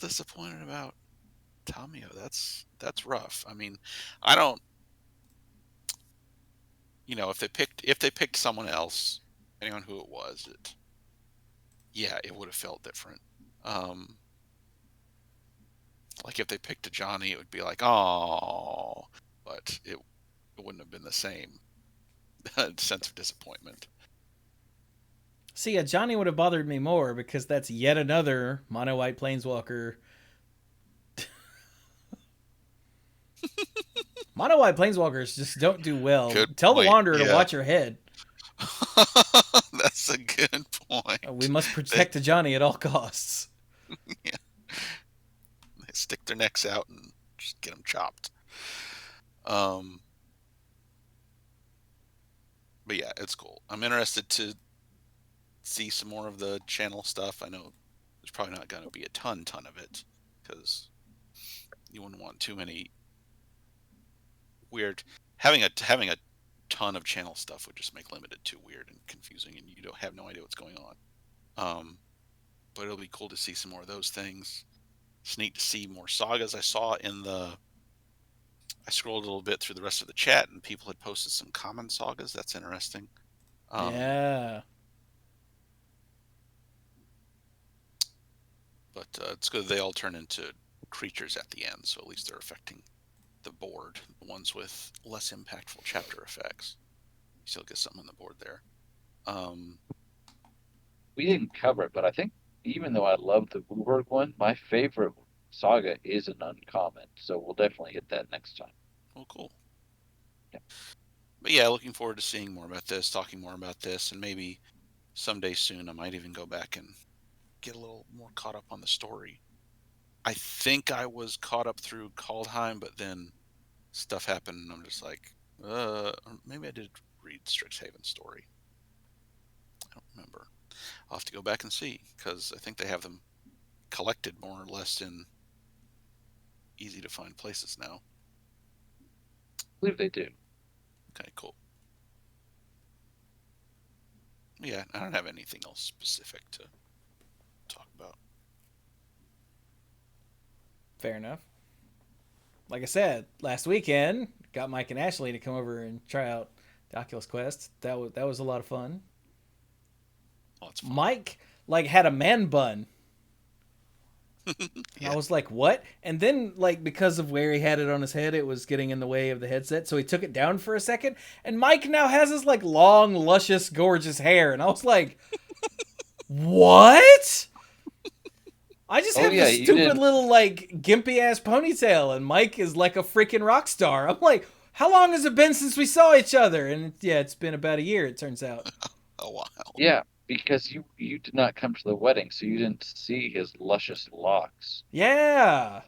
disappointed about Tamio. That's rough. I mean, I don't, if they picked someone else, depending on who it was, it would have felt different. Like if they picked a Johnny, it would be like, oh, but it wouldn't have been the same sense of disappointment. See, a Johnny would have bothered me more because that's yet another mono white planeswalker. Mono white planeswalkers just don't do well. Tell the Wanderer to watch your head. That's a good point. We must protect the Johnny at all costs. Yeah. They stick their necks out and just get them chopped. But yeah, it's cool. I'm interested to see some more of the channel stuff. I know there's probably not going to be a ton of it because you wouldn't want too many weird. Having a ton of channel stuff would just make limited too weird and confusing, and you don't have no idea what's going on. But it'll be cool to see some more of those things. It's neat to see more sagas. I scrolled a little bit through the rest of the chat, and people had posted some common sagas. That's interesting. Yeah. But it's good they all turn into creatures at the end, so at least they're affecting the board. The ones with less impactful chapter effects. You still get something on the board there. We didn't cover it, but I think even though I love the Wooburg one, my favorite saga is an uncommon, so we'll definitely hit that next time. Oh, cool. Yeah. But yeah, looking forward to seeing more about this, talking more about this, and maybe someday soon I might even go back and get a little more caught up on the story. I think I was caught up through Kaldheim, but then stuff happened, and I'm just like, maybe I did read Strixhaven's story. I don't remember. I'll have to go back and see, because I think they have them collected more or less in easy to find places now. I believe they do. Okay, cool. Yeah, I don't have anything else specific to talk about. Fair enough. Like I said, last weekend, got Mike and Ashley to come over and try out the Oculus Quest. That was a lot of fun. Oh, it's fun. Mike had a man bun. Yeah. I was like, what? And then, because of where he had it on his head, it was getting in the way of the headset, so he took it down for a second, and Mike now has this, long, luscious, gorgeous hair, and I was like, what? I just have this stupid little, gimpy-ass ponytail, and Mike is like a freaking rock star. I'm like, how long has it been since we saw each other? And, it's been about a year, it turns out. A while. Yeah. Because you did not come to the wedding, so you didn't see his luscious locks. Yeah.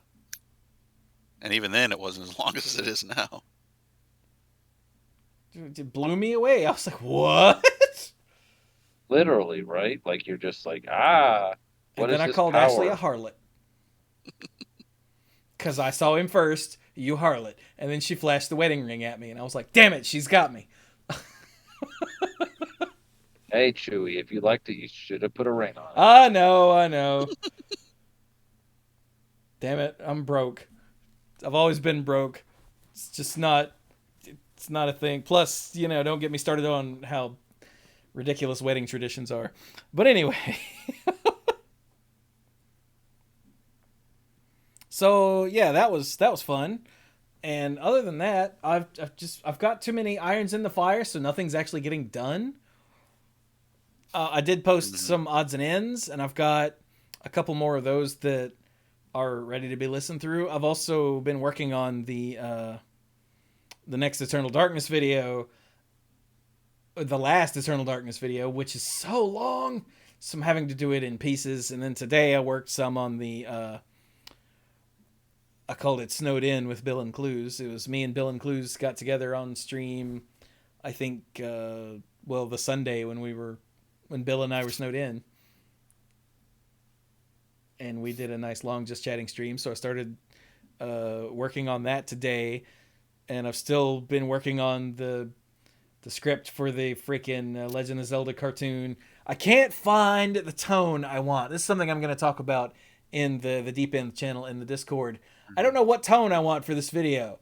And even then, it wasn't as long as it is now. It blew me away. I was like, what? Literally, right? Like, you're just like, what and is then I this called power? Ashley a harlot. Because I saw him first, you harlot. And then she flashed the wedding ring at me, and I was like, damn it, she's got me. Hey, Chewie, if you liked it, you should have put a ring on it. I know. Damn it, I'm broke. I've always been broke. It's just not. It's not a thing. Plus, don't get me started on how ridiculous wedding traditions are. But anyway. So yeah, that was fun. And other than that, I've got too many irons in the fire, so nothing's actually getting done. I did post some odds and ends, and I've got a couple more of those that are ready to be listened through. I've also been working on the next Eternal Darkness video, the last Eternal Darkness video, which is so long, so I'm having to do it in pieces. And then today I worked some on the I called it Snowed In with Bill and Clues. It was me and Bill and Clues got together on stream, I think, the Sunday when Bill and I were snowed in. And we did a nice long just chatting stream. So I started working on that today. And I've still been working on the script for the freaking Legend of Zelda cartoon. I can't find the tone I want. This is something I'm going to talk about in the Deep End channel in the Discord. I don't know what tone I want for this video.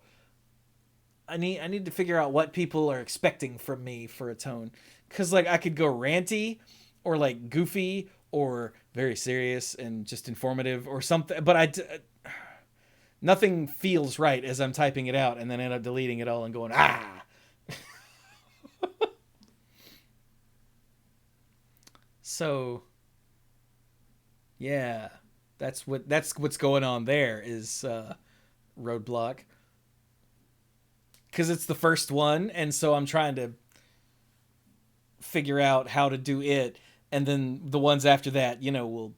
I need to figure out what people are expecting from me for a tone. Because, I could go ranty or, goofy or very serious and just informative or something. But nothing feels right as I'm typing it out and then end up deleting it all and going, ah! So, yeah. That's what's going on there is Roadblock. Because it's the first one, and so I'm trying to figure out how to do it, and then the ones after that, will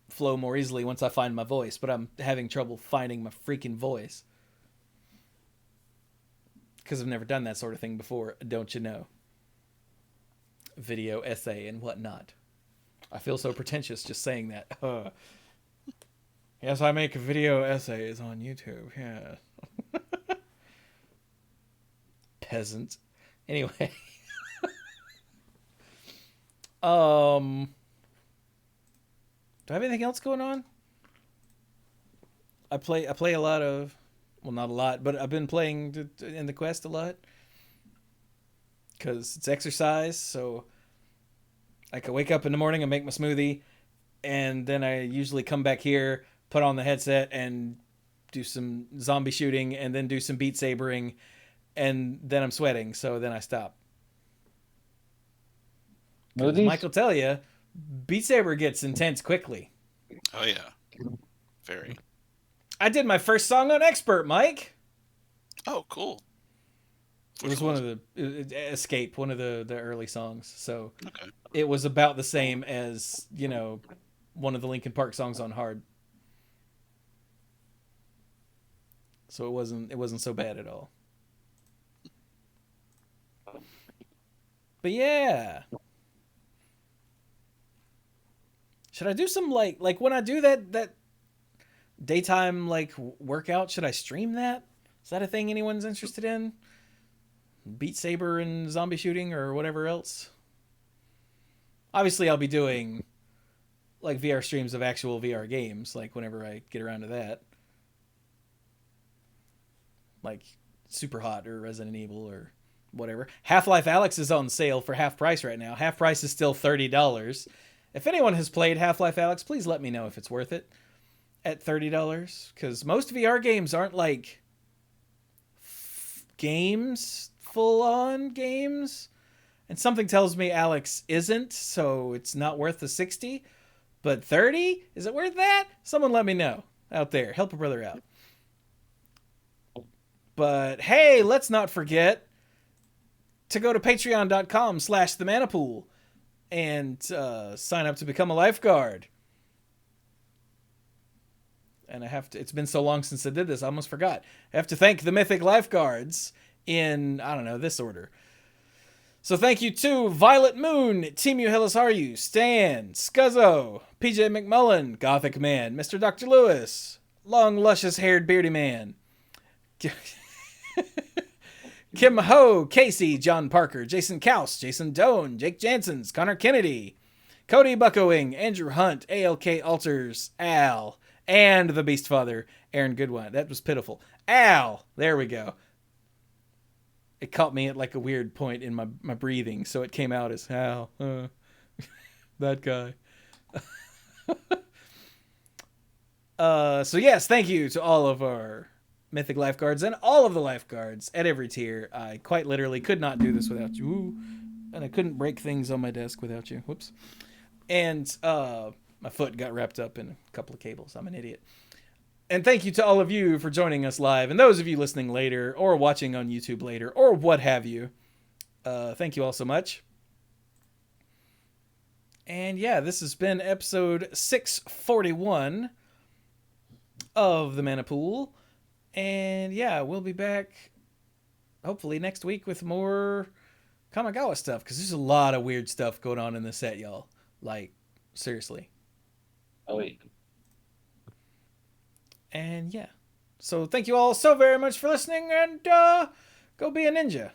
flow more easily once I find my voice, but I'm having trouble finding my freaking voice. Because I've never done that sort of thing before, don't you know? Video essay and whatnot. I feel so pretentious just saying that. Yes, I make video essays on YouTube. Yeah. Peasant. Anyway. Do I have anything else going on? I play a lot of, well, not a lot, but I've been playing in the Quest a lot. Because it's exercise, so I can wake up in the morning and make my smoothie, and then I usually come back here, put on the headset, and do some zombie shooting, and then do some Beat Sabering, and then I'm sweating, so then I stop. As Mike will tell you, Beat Saber gets intense quickly. Oh, yeah. Very. I did my first song on Expert, Mike. Oh, cool. It was one of the Escape, one of the early songs. So okay. It was about the same as, one of the Linkin Park songs on Hard. So it wasn't so bad at all. But yeah. Should I do some like when I do that daytime workout, should I stream that? Is that a thing anyone's interested in? Beat Saber and zombie shooting or whatever else? Obviously I'll be doing VR streams of actual VR games whenever I get around to that. Super Hot or Resident Evil or whatever. Half-Life Alyx is on sale for half price right now. Half price is still $30. If anyone has played Half-Life Alyx, please let me know if it's worth it at $30. Because most VR games aren't games, full-on games. And something tells me Alyx isn't, so it's not worth the $60. But $30? Is it worth that? Someone let me know out there. Help a brother out. But hey, let's not forget to go to patreon.com/themanapool and sign up to become a lifeguard. And it's been so long since I did this, I almost forgot. I have to thank the Mythic Lifeguards in, this order. So thank you to Violet Moon, Timu Helisaru, Stan, Scuzzo, PJ McMullen, Gothic Man, Mr. Dr. Lewis, Long Luscious Haired Beardy Man, Kim Ho, Casey, John Parker, Jason Kaus, Jason Doan, Jake Jansons, Connor Kennedy, Cody Buckowing, Andrew Hunt, ALK Alters, Al, and the Beast Father, Aaron Goodwine. That was pitiful. Al, there we go. It caught me at like a weird point in my breathing, so it came out as Al. That guy. So yes, thank you to all of our Mythic lifeguards and all of the lifeguards at every tier. I quite literally could not do this without you. Ooh. And I couldn't break things on my desk without you. Whoops. And my foot got wrapped up in a couple of cables. I'm an idiot. And thank you to all of you for joining us live, and those of you listening later or watching on YouTube later or what have you. Thank you all so much. And yeah, this has been episode 641 of the Mana Pool. And yeah, we'll be back hopefully next week with more Kamigawa stuff, because there's a lot of weird stuff going on in the set, y'all. Like, seriously. Oh, wait. And yeah. So thank you all so very much for listening, and go be a ninja.